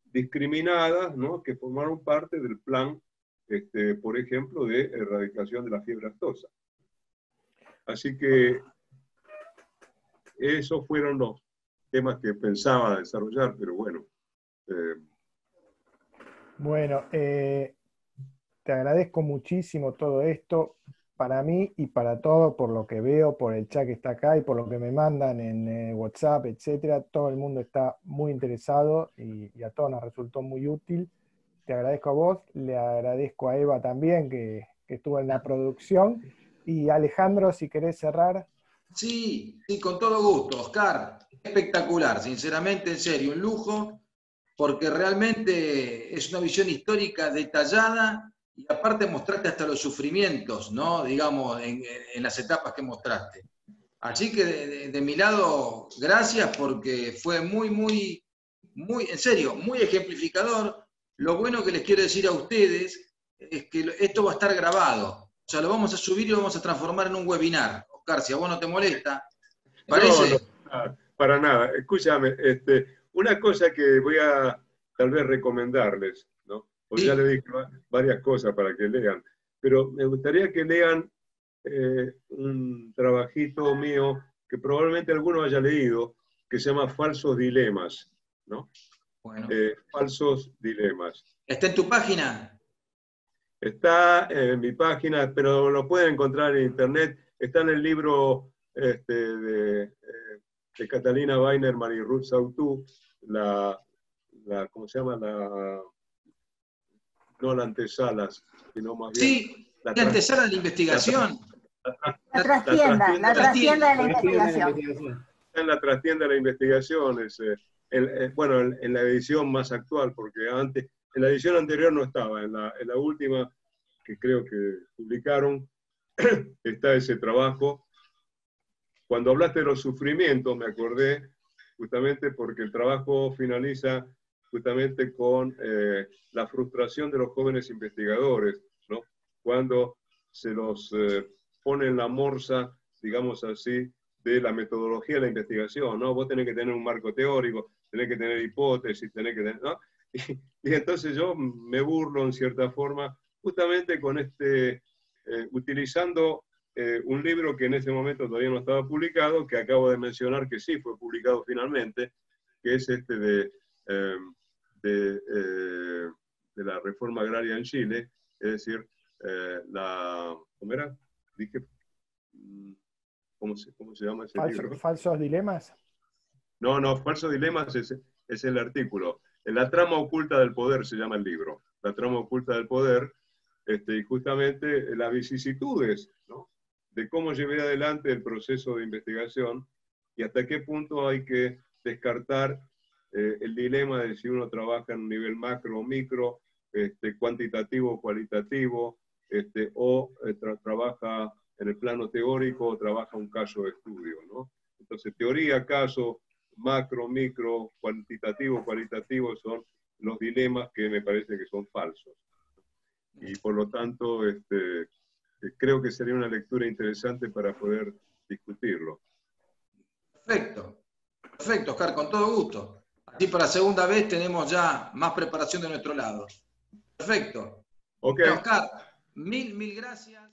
Speaker 1: discriminadas, ¿no? Que formaron parte del plan, por ejemplo, de erradicación de la fiebre aftosa. Así que esos fueron los temas que pensaba desarrollar, pero bueno.
Speaker 2: Bueno, te agradezco muchísimo todo esto, para mí y para todo, por lo que veo, por el chat que está acá y por lo que me mandan en WhatsApp, etcétera. Todo el mundo está muy interesado y a todos nos resultó muy útil. Te agradezco a vos, le agradezco a Eva también, que estuvo en la producción. Y Alejandro, si querés cerrar.
Speaker 7: Sí, con todo gusto, Oscar. Espectacular, sinceramente, en serio, un lujo, porque realmente es una visión histórica detallada y aparte mostraste hasta los sufrimientos, ¿no? Digamos, en las etapas que mostraste. Así que de mi lado, gracias, porque fue muy, en serio, muy ejemplificador. Lo bueno que les quiero decir a ustedes es que esto va a estar grabado. O sea, lo vamos a subir y lo vamos a transformar en un webinar. Oscar, si a vos no te molesta, ¿parece?
Speaker 1: No, para nada. Escúchame, una cosa que voy a tal vez recomendarles, ¿no? Pues sí. Ya le dije varias cosas para que lean, pero me gustaría que lean un trabajito mío que probablemente alguno haya leído, que se llama Falsos Dilemas, ¿no?
Speaker 7: Bueno.
Speaker 1: Falsos Dilemas.
Speaker 7: ¿Está en tu página?
Speaker 1: Está en mi página, pero lo pueden encontrar en internet. Está en el libro de Catalina Weinerman y Ruth Sautou, la ¿cómo se llama? No la antesala, sino más bien...
Speaker 7: Sí, la antesala de la investigación.
Speaker 5: La trastienda de la investigación.
Speaker 1: En la trastienda de la investigación, bueno, en la edición más actual, porque antes, en la edición anterior no estaba, en la última, que creo que publicaron, está ese trabajo. Cuando hablaste de los sufrimientos, me acordé justamente porque el trabajo finaliza justamente con la frustración de los jóvenes investigadores, ¿no? Cuando se los pone en la morsa, digamos así, de la metodología de la investigación, ¿no? Vos tenés que tener un marco teórico, tenés que tener hipótesis, tenés que tener, ¿no? Y entonces yo me burlo en cierta forma, justamente con utilizando un libro que en ese momento todavía no estaba publicado, que acabo de mencionar que sí fue publicado finalmente, que es de la reforma agraria en Chile, es decir, ¿cómo era? Dije, ¿cómo se llama ese libro?
Speaker 2: ¿Falsos dilemas?
Speaker 1: No, Falsos dilemas es el artículo. La trama oculta del poder se llama el libro. La trama oculta del poder, y justamente las vicisitudes, ¿no? De cómo llevé adelante el proceso de investigación y hasta qué punto hay que descartar el dilema de si uno trabaja en un nivel macro o micro, cuantitativo o cualitativo, o trabaja en el plano teórico o trabaja un caso de estudio, ¿no? Entonces, teoría, caso, macro, micro, cuantitativo, cualitativo son los dilemas que me parece que son falsos. Y por lo tanto, creo que sería una lectura interesante para poder discutirlo.
Speaker 7: Perfecto, perfecto, Oscar, con todo gusto. Así para la segunda vez tenemos ya más preparación de nuestro lado. Perfecto.
Speaker 1: Ok.
Speaker 7: Oscar, mil gracias.